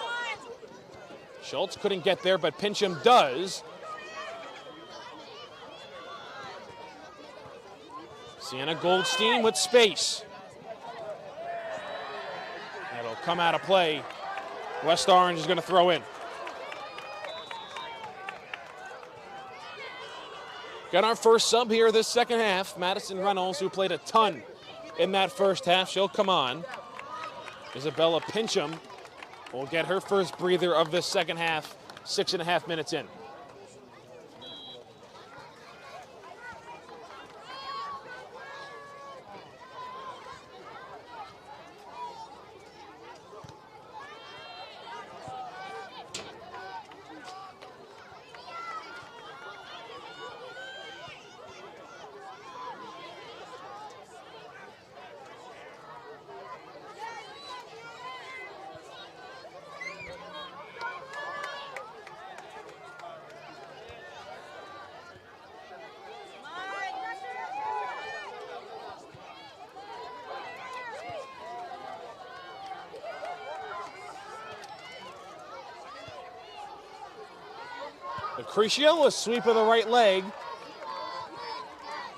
Schultz couldn't get there, but Pincham does. Sienna Goldstein with space. That'll come out of play. West Orange is going to throw in. Got our first sub here this second half. Madison Reynolds, who played a ton in that first half. She'll come on. Isabella Pincham will get her first breather of this second half, 6.5 minutes in. Lucretia, a sweep of the right leg.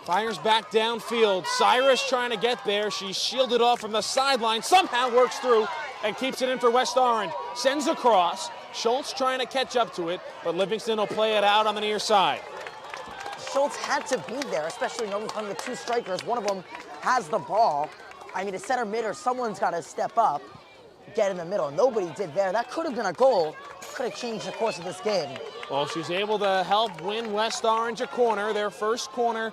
Fires back downfield. Cyrus trying to get there. She's shielded off from the sideline. Somehow works through and keeps it in for West Orange. Sends across. Schultz trying to catch up to it, but Livingston will play it out on the near side. Schultz had to be there, especially among the two strikers. One of them has the ball. I mean, a center mid or someone's got to step up, get in the middle. Nobody did there. That could have been a goal. Could have changed the course of this game. Well, she's able to help win West Orange a corner, their first corner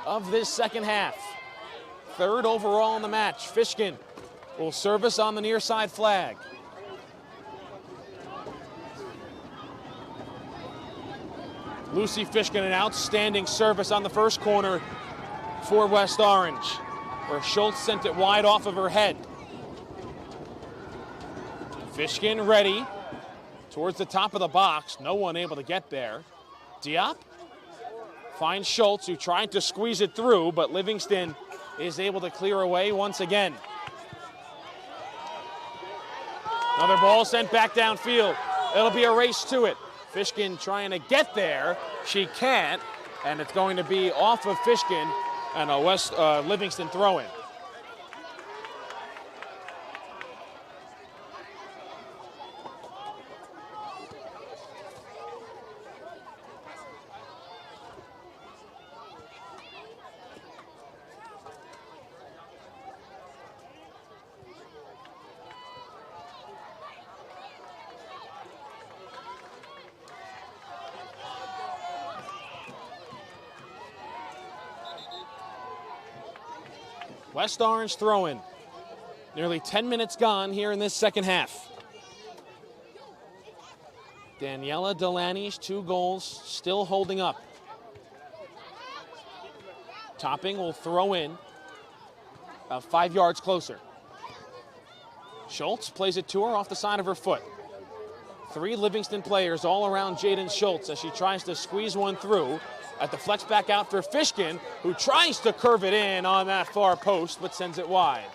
of this second half. Third overall in the match. Fishkin will service on the near side flag. Lucy Fishkin, an outstanding service on the first corner for West Orange, where Schultz sent it wide off of her head. Fishkin ready towards the top of the box. No one able to get there. Diop finds Schultz, who tried to squeeze it through, but Livingston is able to clear away once again. Another ball sent back downfield. It'll be a race to it. Fishkin trying to get there. She can't, and it's going to be off of Fishkin and a Livingston throw-in. West Orange throw-in. Nearly 10 minutes gone here in this second half. Daniela Delaney's 2 goals still holding up. Topping will throw in about 5 yards closer. Schultz plays it to her off the side of her foot. 3 Livingston players all around Jaden Schultz as she tries to squeeze one through. At the flex back out for Fishkin, who tries to curve it in on that far post, but sends it wide.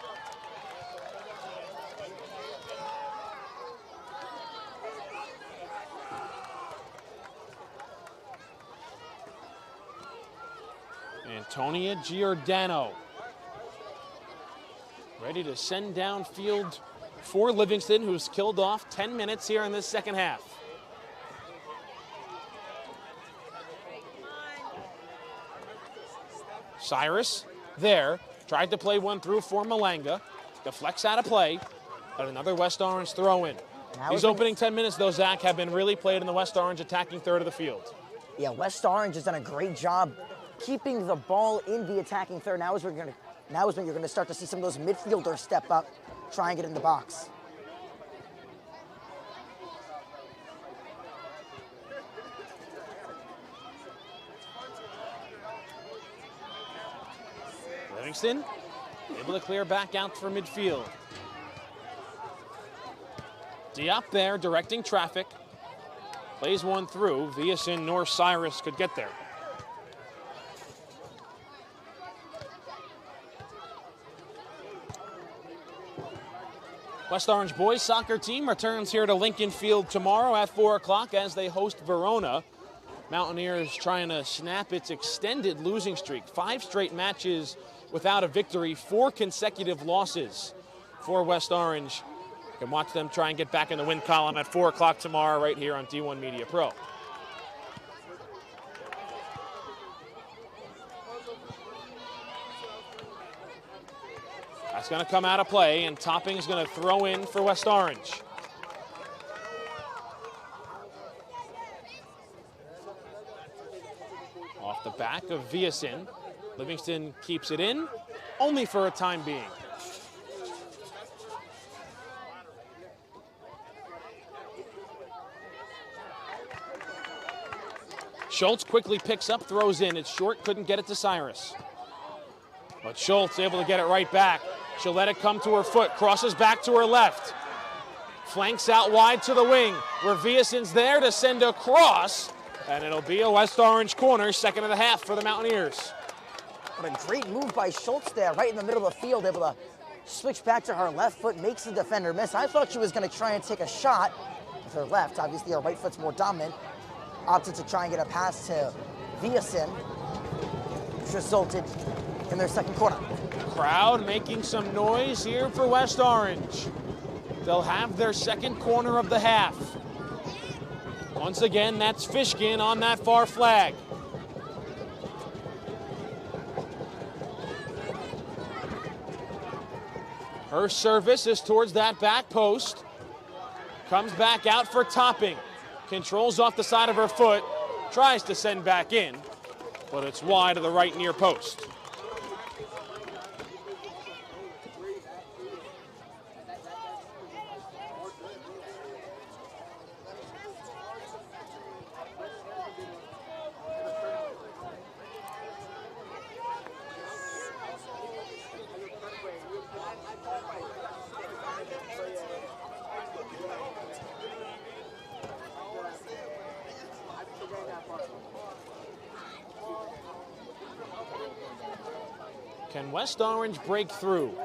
Antonia Giordano ready to send downfield for Livingston, who's killed off 10 minutes here in this second half. Cyrus there, tried to play one through for Malanga. Deflects out of play, but another West Orange throw-in. These opening 10 minutes, though, Zach, have been really played in the West Orange attacking third of the field. Yeah, West Orange has done a great job keeping the ball in the attacking third. Now is when you're going to start to see some of those midfielders step up, try and get in the box. Livingston able to clear back out for midfield. Diop there directing traffic. Plays one through. Viasin nor Cyrus could get there. West Orange boys soccer team returns here to Lincoln Field tomorrow at 4 o'clock as they host Verona. Mountaineers trying to snap its extended losing streak. 5 straight matches without a victory, 4 consecutive losses for West Orange. You can watch them try and get back in the win column at 4 o'clock tomorrow right here on D1 Media Pro. That's going to come out of play, and Topping's going to throw in for West Orange. Off the back of Viasin. Livingston keeps it in, only for a time being. Schultz quickly picks up, throws in. It's short, couldn't get it to Cyrus. But Schultz able to get it right back. She'll let it come to her foot, crosses back to her left. Flanks out wide to the wing, where Viasin's there to send a cross. And it'll be a West Orange corner, second of the half for the Mountaineers. What a great move by Schultz there, right in the middle of the field, able to switch back to her left foot, makes the defender miss. I thought she was going to try and take a shot with her left. Obviously, her right foot's more dominant. Opted to try and get a pass to Viasin, which resulted in their second corner. Crowd making some noise here for West Orange. They'll have their second corner of the half. Once again, that's Fishkin on that far flag. Her service is towards that back post. Comes back out for Topping. Controls off the side of her foot. Tries to send back in, but it's wide of the right near post. Can West Orange break through?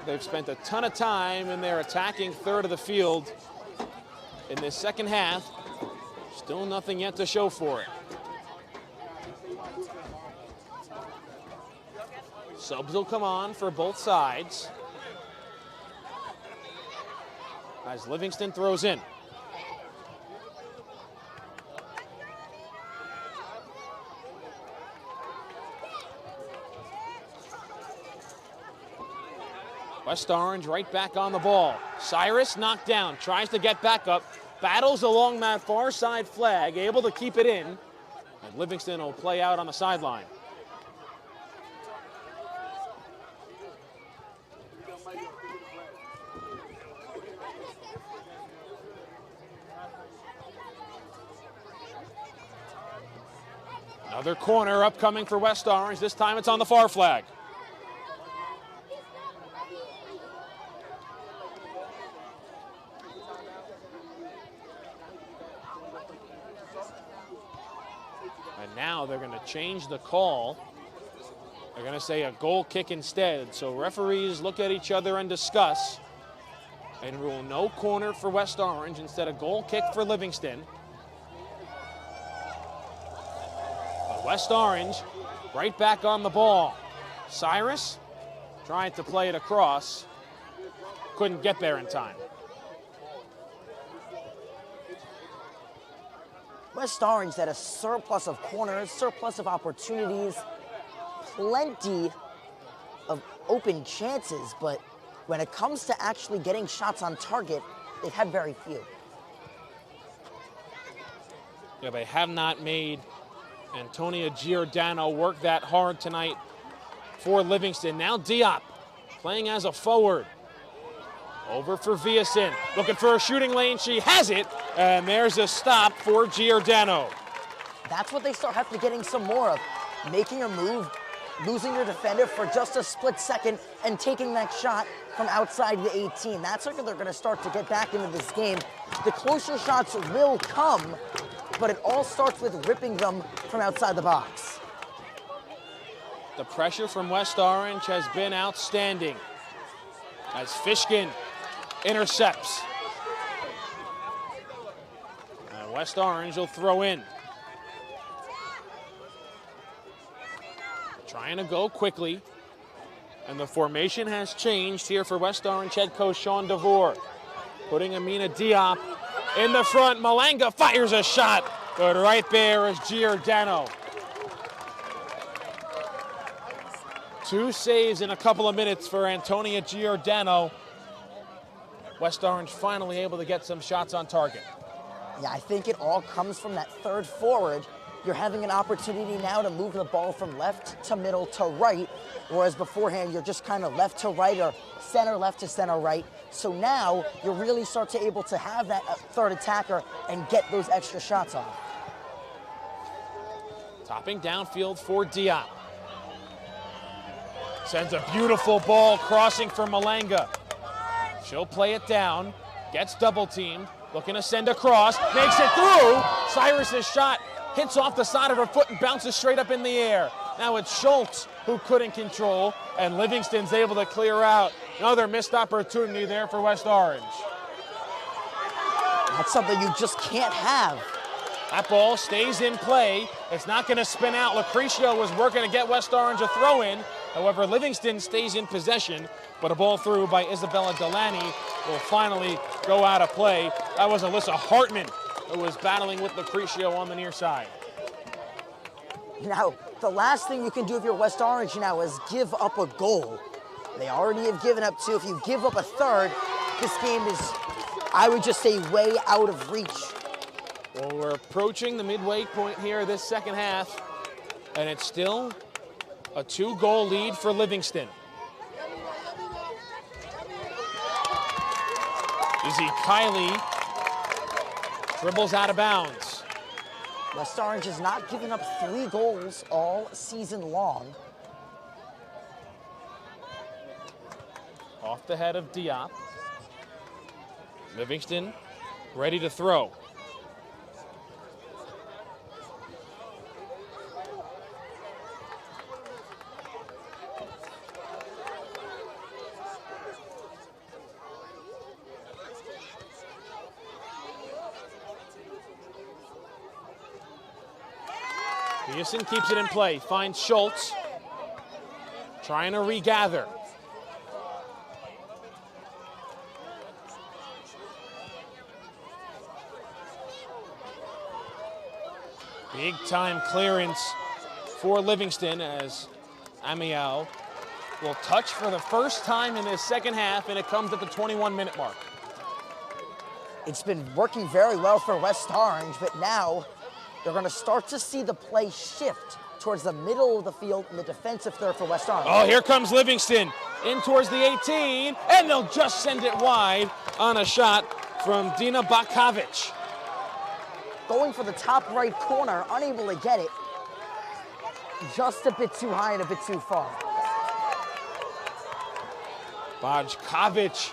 They've spent a ton of time in their attacking third of the field in this second half. Still nothing yet to show for it. Subs will come on for both sides as Livingston throws in. West Orange right back on the ball. Cyrus knocked down, tries to get back up, battles along that far side flag, able to keep it in, and Livingston will play out on the sideline. Another corner upcoming for West Orange. This time it's on the far flag. And now they're going to change the call. They're going to say a goal kick instead. So referees look at each other and discuss and rule no corner for West Orange, instead a goal kick for Livingston. But West Orange right back on the ball. Cyrus trying to play it across. Couldn't get there in time. West Orange had a surplus of corners, surplus of opportunities, plenty of open chances, but when it comes to actually getting shots on target, they've had very few. Yeah, they have not made Antonia Giordano work that hard tonight for Livingston. Now Diop playing as a forward. Over for Viasin, looking for a shooting lane. She has it, and there's a stop for Giordano. That's what they start having to getting some more of, making a move losing your defender for just a split second and taking that shot from outside the 18. That's how they're going to start to get back into this game. The closer shots will come, but it all starts with ripping them from outside the box. The pressure from West Orange has been outstanding as Fishkin intercepts. And West Orange will throw in. Trying to go quickly. And the formation has changed here for West Orange head coach Sean DeVore. Putting Amina Diop in the front. Malanga fires a shot, but right there is Giordano. 2 saves in a couple of minutes for Antonia Giordano. West Orange finally able to get some shots on target. Yeah, I think it all comes from that third forward. You're having an opportunity now to move the ball from left to middle to right, whereas beforehand you're just kind of left to right or center left to center right. So now you really start to able to have that third attacker and get those extra shots off. Topping downfield for Diop. Sends a beautiful ball crossing for Malanga. She'll play it down, gets double teamed, looking to send across, makes it through. Cyrus's shot hits off the side of her foot and bounces straight up in the air. Now it's Schultz who couldn't control, and Livingston's able to clear out. Another missed opportunity there for West Orange. That's something you just can't have. That ball stays in play. It's not going to spin out. Lucretia was working to get West Orange a throw in. However, Livingston stays in possession, but a ball through by Isabella Delaney will finally go out of play. That was Alyssa Hartman who was battling with Lucretia on the near side. Now, the last thing you can do if you're West Orange now is give up a goal. They already have given up 2. If you give up a third, this game is, I would just say, way out of reach. Well, we're approaching the midway point here this second half, and it's still a 2-goal lead for Livingston. Izzy Kiley dribbles out of bounds. West Orange has not given up 3 goals all season long. Off the head of Diop. Livingston ready to throw. Pearson keeps it in play, finds Schultz, trying to regather. Big time clearance for Livingston as Amiel will touch for the first time in this second half, and it comes at the 21-minute mark. It's been working very well for West Orange, but now you're going to start to see the play shift towards the middle of the field in the defensive third for West Orange. Oh, here comes Livingston in towards the 18, and they'll just send it wide on a shot from Dina Bakovic. Going for the top right corner, unable to get it. Just a bit too high and a bit too far. Bajkovic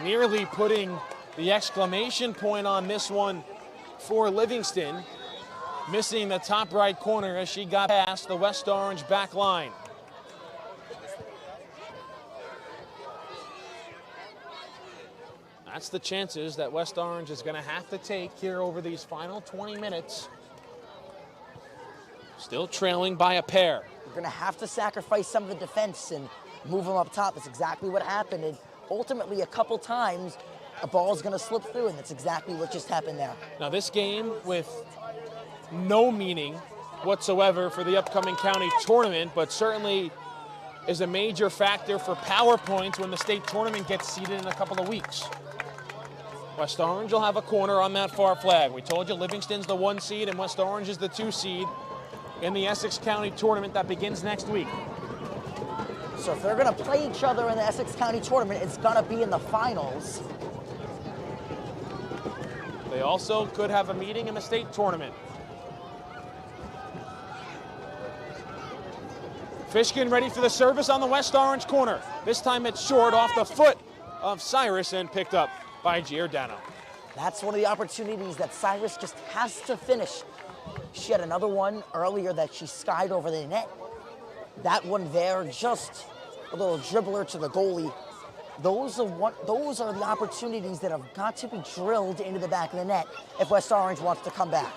nearly putting the exclamation point on this one for Livingston, missing the top right corner as she got past the West Orange back line. That's the chances that West Orange is going to have to take here over these final 20 minutes. Still trailing by a pair. You're going to have to sacrifice some of the defense and move them up top. That's exactly what happened. And ultimately, a couple times, a ball's going to slip through, and that's exactly what just happened there. Now, this game with no meaning whatsoever for the upcoming county tournament, but certainly is a major factor for power points when the state tournament gets seeded in a couple of weeks. West Orange will have a corner on that far flag. We told you Livingston's the 1 seed and West Orange is the 2 seed in the Essex County tournament that begins next week. So if they're going to play each other in the Essex County tournament, it's going to be in the finals. They also could have a meeting in the state tournament. Fishkin ready for the service on the West Orange corner. This time it's short off the foot of Cyrus and picked up by Giordano. That's one of the opportunities that Cyrus just has to finish. She had another one earlier that she skied over the net. That one there, just a little dribbler to the goalie. Those are the opportunities that have got to be drilled into the back of the net if West Orange wants to come back.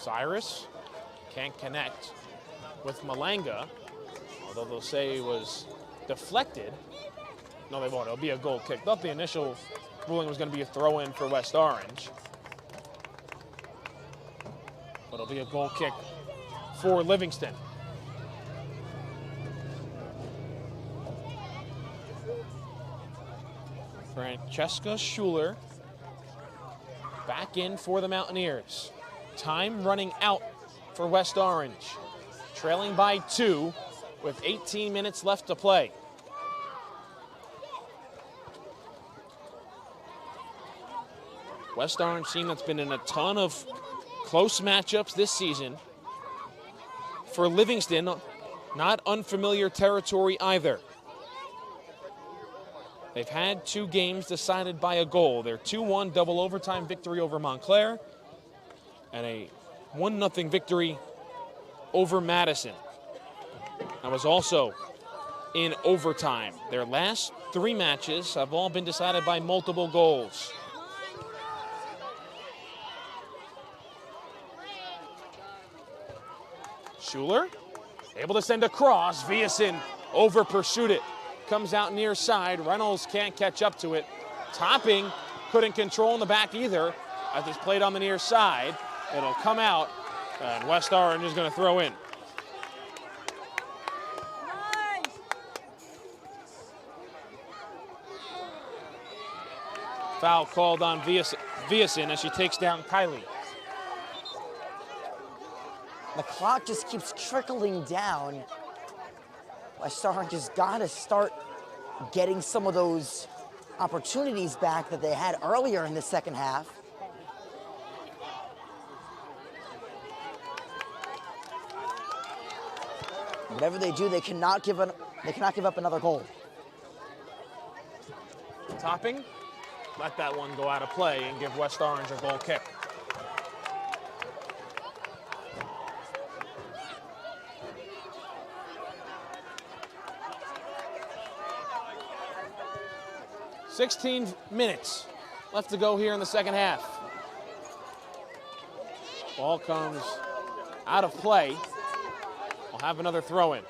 Cyrus can't connect with Malanga, although they'll say it was deflected. No, they won't. It'll be a goal kick. Thought the initial ruling was going to be a throw-in for West Orange. But it'll be a goal kick for Livingston. Francesca Schuler back in for the Mountaineers. Time running out for West Orange. Trailing by 2 with 18 minutes left to play. West Orange team that's been in a ton of close matchups this season. For Livingston, not unfamiliar territory either. They've had 2 games decided by a goal. Their 2-1 double overtime victory over Montclair and a 1-0 victory over Madison. That was also in overtime. Their last 3 matches have all been decided by multiple goals. Schuler able to send a cross. Viason over pursued it. Comes out near side. Reynolds can't catch up to it. Topping couldn't control in the back either as it's played on the near side. It'll come out and West Orange is going to throw in. Foul called on Viason as she takes down Kylie. The clock just keeps trickling down. West Orange has got to start getting some of those opportunities back that they had earlier in the second half. Whatever they do, they cannot give up another goal. Topping, let that one go out of play and give West Orange a goal kick. "16 minutes left to go here in the second half. Ball comes out of play. We'll have another throw-in.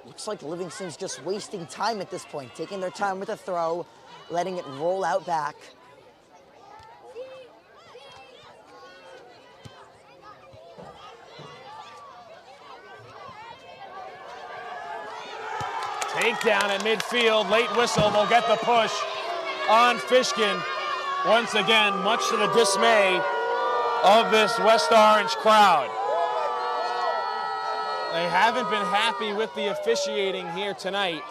Looks like Livingston's just wasting time at this point, taking their time with the throw, letting it roll out back. Takedown at midfield, late whistle will get the push on Fishkin. Once again, much to the dismay of this West Orange crowd. They haven't been happy with the officiating here tonight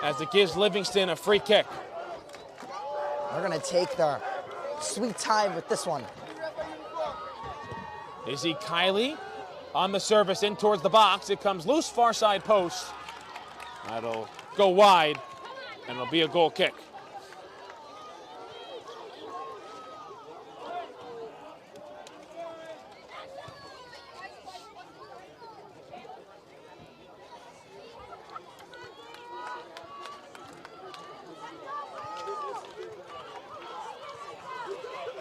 as it gives Livingston a free kick. They're gonna take their sweet time with this one. Izzy Kiley on the service in towards the box. It comes loose, far side post. That'll go wide, and it'll be a goal kick.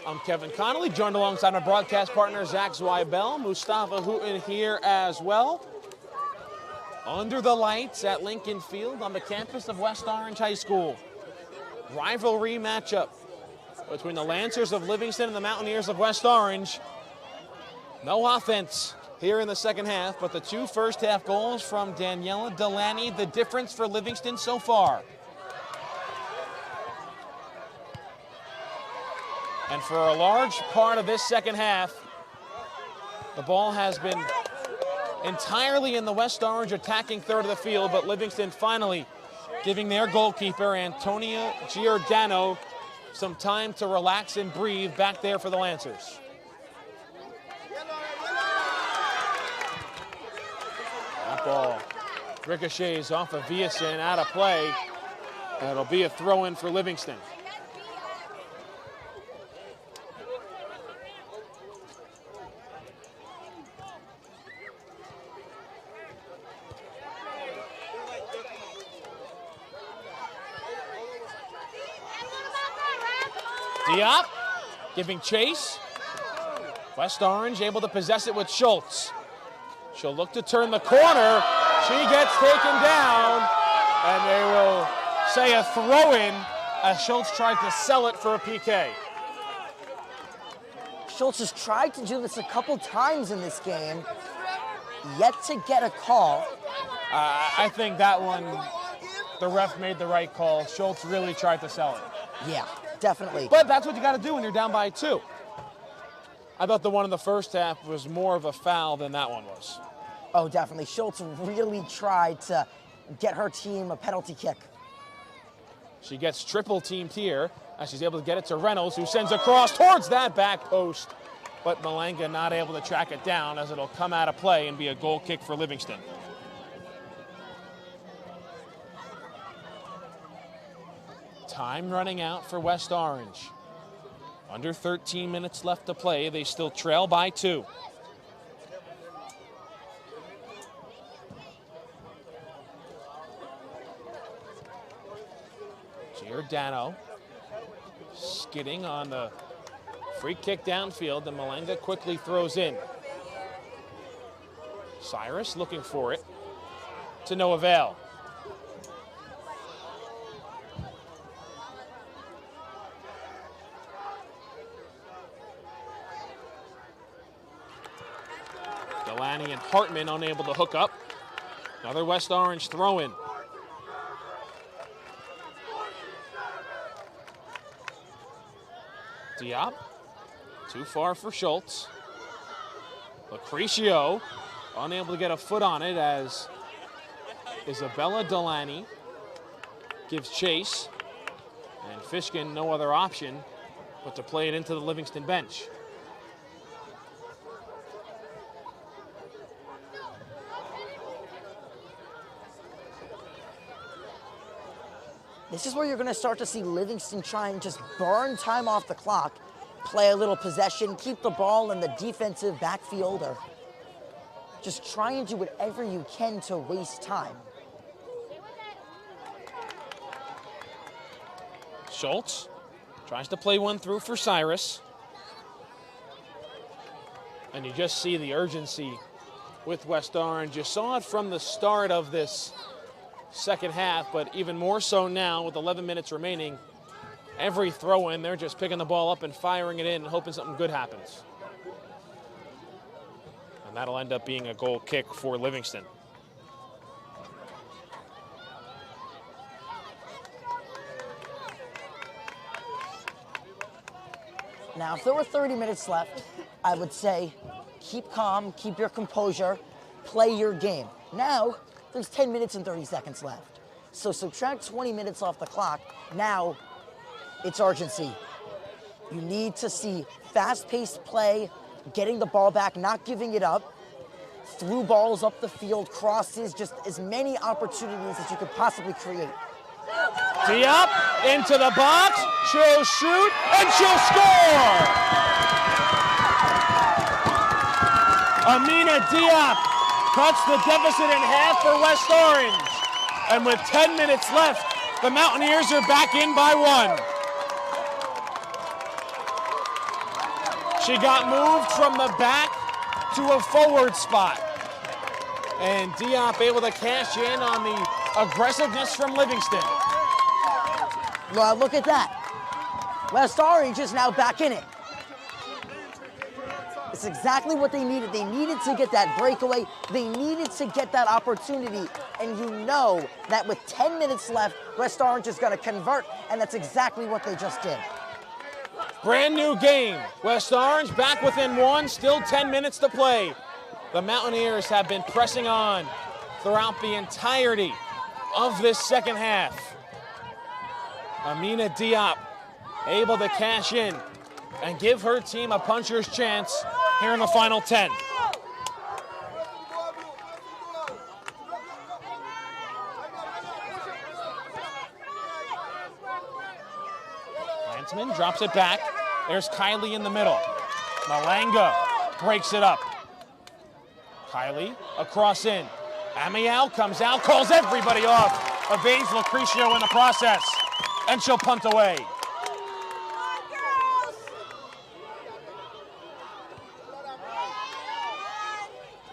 I'm Kevin Connolly, joined alongside my broadcast partner, Zach Zweibel. Mustafa Houghton here as well. Under the lights at Lincoln Field on the campus of West Orange High School. Rivalry matchup between the Lancers of Livingston and the Mountaineers of West Orange. No offense here in the second half, but the 2 first half goals from Daniela Delaney, the difference for Livingston so far. And for a large part of this second half, the ball has been entirely in the West Orange attacking third of the field, but Livingston finally giving their goalkeeper, Antonia Giordano, some time to relax and breathe back there for the Lancers. That ball ricochets off of Viason, out of play. That'll be a throw-in for Livingston. Diop giving chase. West Orange able to possess it with Schultz. She'll look to turn the corner. She gets taken down, and they will say a throw-in as Schultz tried to sell it for a PK. Schultz has tried to do this a couple times in this game, yet to get a call. I think that one, the ref made the right call. Schultz really tried to sell it. Yeah, definitely. But that's what you got to do when you're down by 2. I thought the one in the first half was more of a foul than that one was. Oh, definitely. Schultz really tried to get her team a penalty kick. She gets triple teamed here as she's able to get it to Reynolds, who sends a cross towards that back post. But Malanga not able to track it down as it'll come out of play and be a goal kick for Livingston. Time running out for West Orange. Under 13 minutes left to play. They still trail by 2. Giordano skidding on the free kick downfield, and Malanga quickly throws in. Cyrus looking for it, to no avail. Delaney and Hartman unable to hook up. Another West Orange throw-in. Diop, too far for Schultz. Lucrecio, unable to get a foot on it as Isabella Delaney gives chase. And Fishkin, no other option but to play it into the Livingston bench. This is where you're going to start to see Livingston try and just burn time off the clock, play a little possession, keep the ball in the defensive backfield, or just try and do whatever you can to waste time. Schultz tries to play one through for Cyrus. And you just see the urgency with West Orange. You saw it from the start of this second half, but even more so now with 11 minutes remaining. Every throw-in, they're just picking the ball up and firing it in and hoping something good happens. And that'll end up being a goal kick for Livingston. Now, if there were 30 minutes left, I would say keep calm, keep your composure, play your game. Now, there's 10 minutes and 30 seconds left. So subtract 20 minutes off the clock. Now, it's urgency. You need to see fast-paced play, getting the ball back, not giving it up, through balls up the field, crosses, just as many opportunities as you could possibly create. Diop into the box, she'll shoot, and she'll score! Amina Diop cuts the deficit in half for West Orange. And with 10 minutes left, the Mountaineers are back in by 1. She got moved from the back to a forward spot. And Diop able to cash in on the aggressiveness from Livingston. Well, look at that. West Orange is now back in it. It's exactly what they needed. They needed to get that breakaway. They needed to get that opportunity. And you know that with 10 minutes left, West Orange is going to convert, and that's exactly what they just did. Brand new game. West Orange back within 1, still 10 minutes to play. The Mountaineers have been pressing on throughout the entirety of this second half. Amina Diop able to cash in and give her team a puncher's chance here in the final 10. Landsman drops it back. There's Kylie in the middle. Malanga breaks it up. Kylie across in. Amiel comes out, calls everybody off. Evades Lucrecio in the process. And she'll punt away.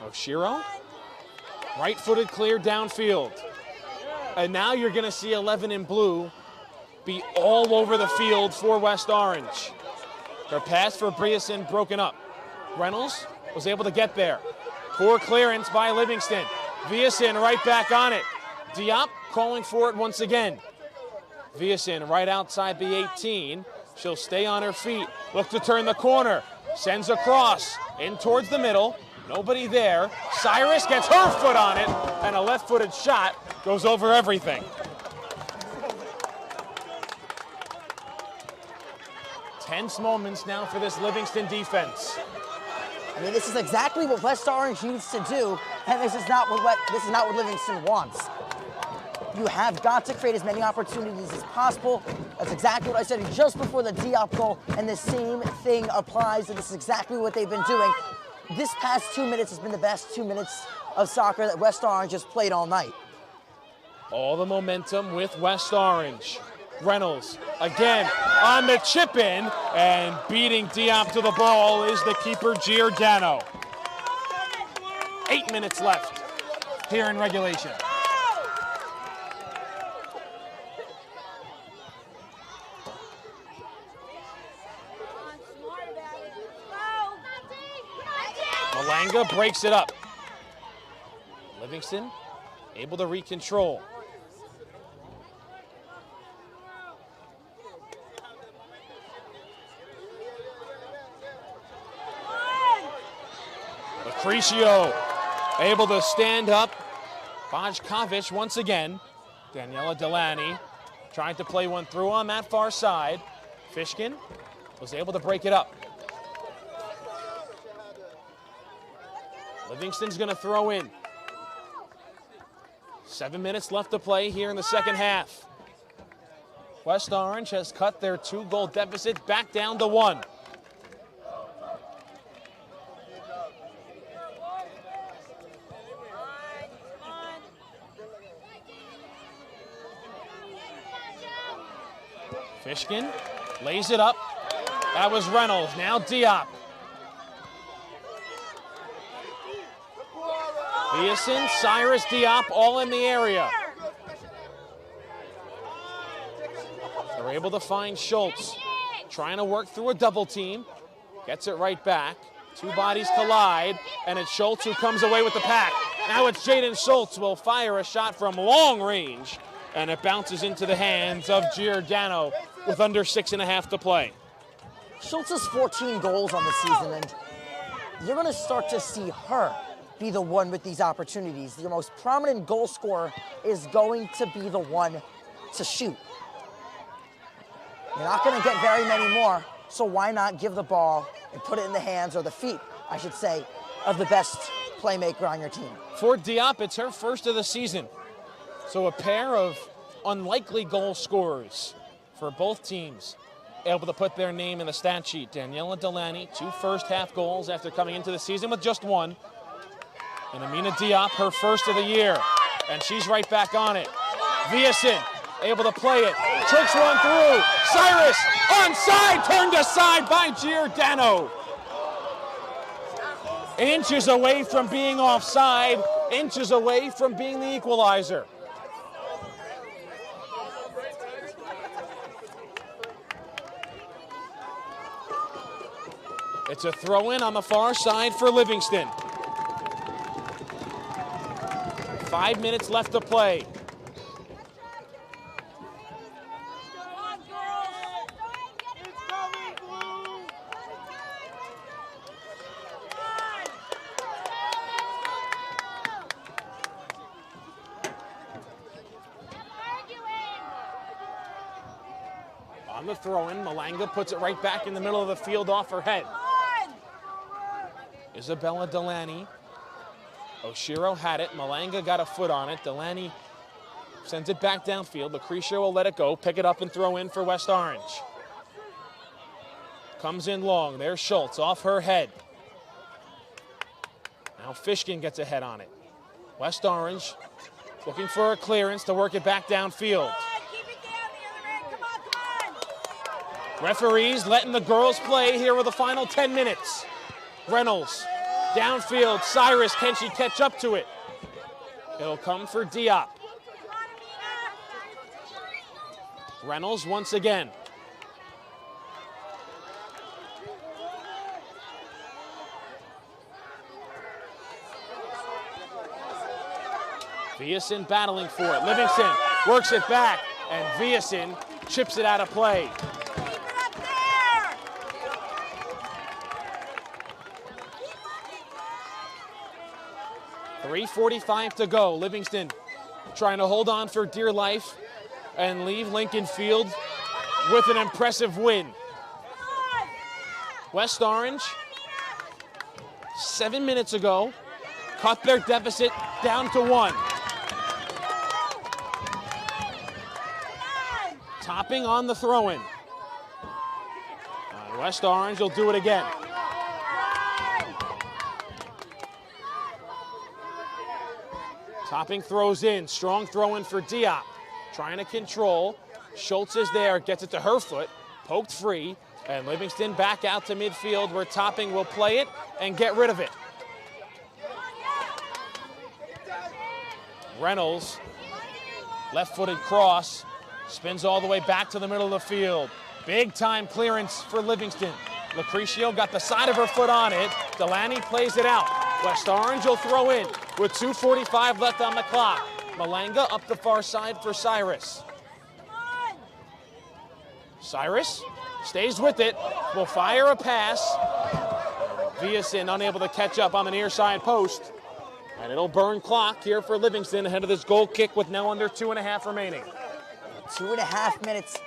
Oshiro, right-footed clear downfield. And now you're gonna see 11 in blue be all over the field for West Orange. Their pass for Briason broken up. Reynolds was able to get there. Poor clearance by Livingston. Viason right back on it. Diop calling for it once again. Viason right outside the 18. She'll stay on her feet. Look to turn the corner. Sends across in towards the middle. Nobody there. Cyrus gets her foot on it, and a left-footed shot goes over everything. 10 moments now for this Livingston defense. I mean, this is exactly what West Orange needs to do, and this is not what Livingston wants. You have got to create as many opportunities as possible. That's exactly what I said just before the Diop goal, and the same thing applies, and this is exactly what they've been doing. This past 2 minutes has been the best 2 minutes of soccer that West Orange has played all night. All the momentum with West Orange. Reynolds again on the chip in, and beating Diop to the ball is the keeper Giordano. 8 minutes left here in regulation. Malanga breaks it up. Livingston able to recontrol. Lucrecio able to stand up. Bajkovic once again. Daniela Delaney trying to play one through on that far side. Fishkin was able to break it up. Livingston's going to throw in. 7 minutes left to play here in the second half. West Orange has cut their 2-goal deficit back down to 1. Fishkin lays it up. That was Reynolds. Now Diop. Viason, Cyrus, Diop, all in the area. They're able to find Schultz. Trying to work through a double team. Gets it right back. 2 bodies collide, and it's Schultz who comes away with the pack. Now it's Jaden Schultz will fire a shot from long range, and it bounces into the hands of Giordano with under 6.5 to play. Schultz has 14 goals on the season, and you're going to start to see her be the one with these opportunities. Your most prominent goal scorer is going to be the one to shoot. You're not going to get very many more, so why not give the ball and put it in the hands, or the feet, I should say, of the best playmaker on your team. For Diop, it's her first of the season. So a pair of unlikely goal scorers for both teams able to put their name in the stat sheet. Daniela Delaney, 2 first-half goals after coming into the season with just 1. And Amina Diop, her first of the year. And she's right back on it. Viason able to play it. Tricks one through. Cyrus onside, turned aside by Giordano. Inches away from being offside, inches away from being the equalizer. It's a throw-in on the far side for Livingston. 5 minutes left to play. the throw-in. Malanga puts it right back in the middle of the field off her head. Isabella Delaney. Oshiro had it. Malanga got a foot on it. Delaney sends it back downfield. Lucretia will let it go. Pick it up and throw in for West Orange. Comes in long. There's Schultz off her head. Now Fishkin gets a head on it. West Orange looking for a clearance to work it back downfield. Referees letting the girls play here with the final 10 minutes. Reynolds, downfield, Cyrus, can she catch up to it? It'll come for Diop. Reynolds once again. Viason battling for it. Livingston works it back, and Viason chips it out of play. .3:45 to go. Livingston trying to hold on for dear life and leave Lincoln Field with an impressive win. West Orange, 7 minutes ago, cut their deficit down to 1. Topping on the throw-in. West Orange will do it again. Topping throws in, strong throw in for Diop. Trying to control. Schultz is there, gets it to her foot, poked free, and Livingston back out to midfield where Topping will play it and get rid of it. Reynolds, left-footed cross, spins all the way back to the middle of the field. Big time clearance for Livingston. Lucretia got the side of her foot on it. Delaney plays it out. West Orange will throw in with 2:45 left on the clock. Malanga up the far side for Cyrus. Cyrus stays with it, will fire a pass. Viason unable to catch up on the near side post. And it'll burn clock here for Livingston ahead of this goal kick with now under 2.5 remaining. 2.5 minutes.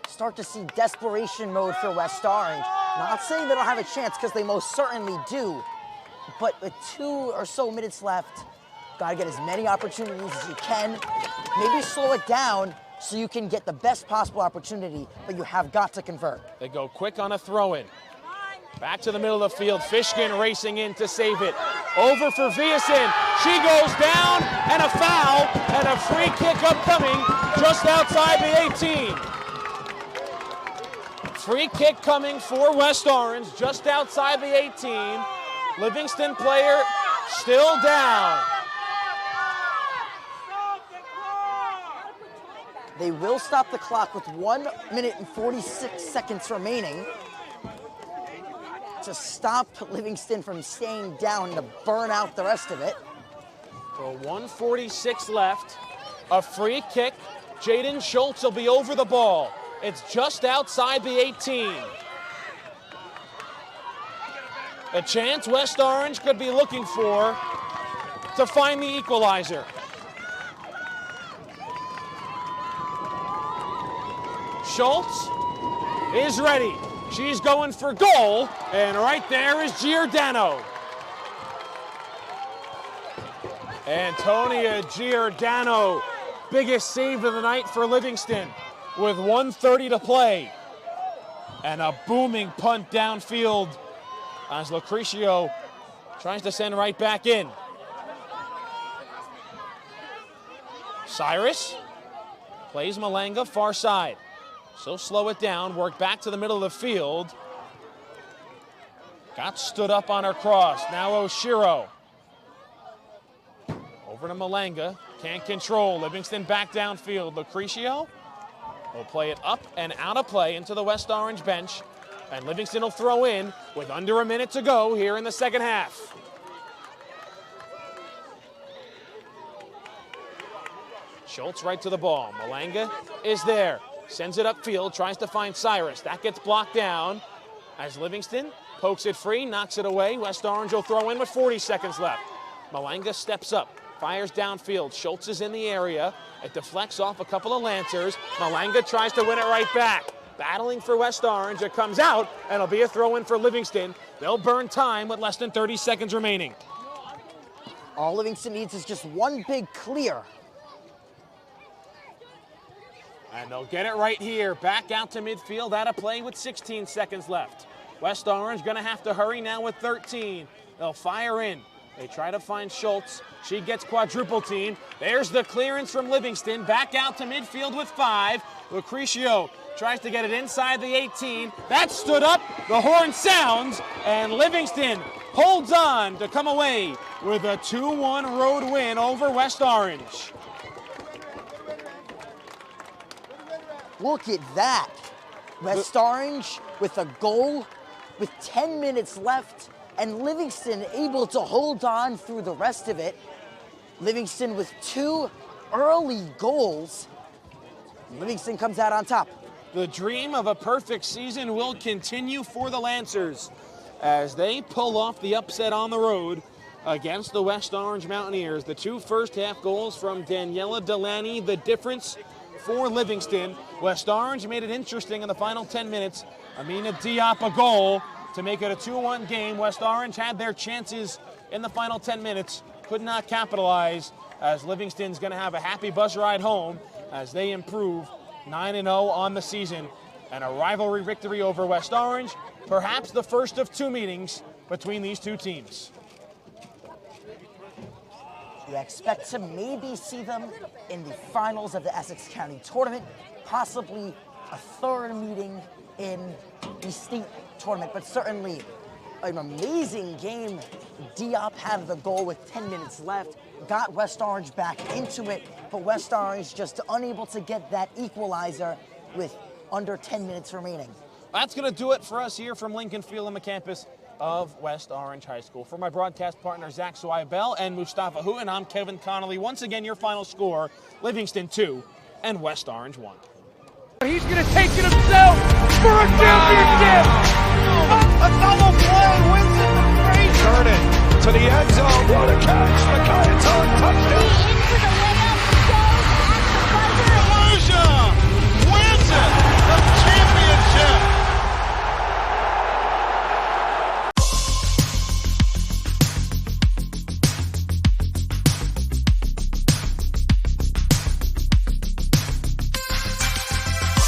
Start to see desperation mode for West Orange. Not saying they don't have a chance, because they most certainly do. But with 2 or so minutes left, got to get as many opportunities as you can. Maybe slow it down so you can get the best possible opportunity, but you have got to convert. They go quick on a throw-in. Back to the middle of the field. Fishkin racing in to save it. Over for Viason. She goes down, and a foul, and a free kick upcoming just outside the 18. Free kick coming for West Orange just outside the 18. Livingston player still down. They will stop the clock with 1 minute and 46 seconds remaining to stop Livingston from staying down to burn out the rest of it. So 1:46 left. A free kick. Jaden Schultz will be over the ball. It's just outside the 18. A chance West Orange could be looking for to find the equalizer. Schultz is ready. She's going for goal, and right there is Giordano. Antonia Giordano, biggest save of the night for Livingston with 1:30 to play. And a booming punt downfield as Lucretia tries to send right back in. Cyrus plays Malanga far side. So slow it down, work back to the middle of the field. Got stood up on her cross. Now Oshiro. Over to Malanga, can't control. Livingston back downfield. Lucretia will play it up and out of play into the West Orange bench. And Livingston will throw in with under a minute to go here in the second half. Schultz right to the ball. Malanga is there. Sends it upfield, tries to find Cyrus. That gets blocked down as Livingston pokes it free, knocks it away. West Orange will throw in with 40 seconds left. Malanga steps up, fires downfield. Schultz is in the area. It deflects off a couple of Lancers. Malanga tries to win it right back. battling for West Orange. It comes out, and it'll be a throw-in for Livingston. They'll burn time with less than 30 seconds remaining. All Livingston needs is just one big clear. And they'll get it right here. Back out to midfield, out of play with 16 seconds left. West Orange gonna have to hurry now with 13. They'll fire in. They try to find Schultz. She gets quadruple teamed. There's the clearance from Livingston. Back out to midfield with 5. Lucrecio tries to get it inside the 18. That stood up. The horn sounds. And Livingston holds on to come away with a 2-1 road win over West Orange. Look at that. West Orange with a goal with 10 minutes left, and Livingston able to hold on through the rest of it. Livingston with 2 early goals. Livingston comes out on top. The dream of a perfect season will continue for the Lancers as they pull off the upset on the road against the West Orange Mountaineers. The 2 first-half goals from Daniela Delaney, the difference for Livingston. West Orange made it interesting in the final 10 minutes. Amina Diop a goal to make it a 2-1 game. West Orange had their chances in the final 10 minutes, could not capitalize, as Livingston's going to have a happy bus ride home as they improve 9-0 on the season, and a rivalry victory over West Orange, perhaps the first of 2 meetings between these 2 teams. You expect to maybe see them in the finals of the Essex County Tournament, possibly a 3rd meeting in the state tournament, but certainly an amazing game. Diop had the goal with 10 minutes left, got West Orange back into it, but West Orange just unable to get that equalizer with under 10 minutes remaining. That's going to do it for us here from Lincoln Field on the campus of West Orange High School. For my broadcast partner, Zach Zweibel and Mustafa Houghton, I'm Kevin Connolly. Once again, your final score, Livingston 2 and West Orange 1. He's going to take it himself for a championship. A double play wins it the race. Turn it to the end zone. What a catch. Micaiah touchdown.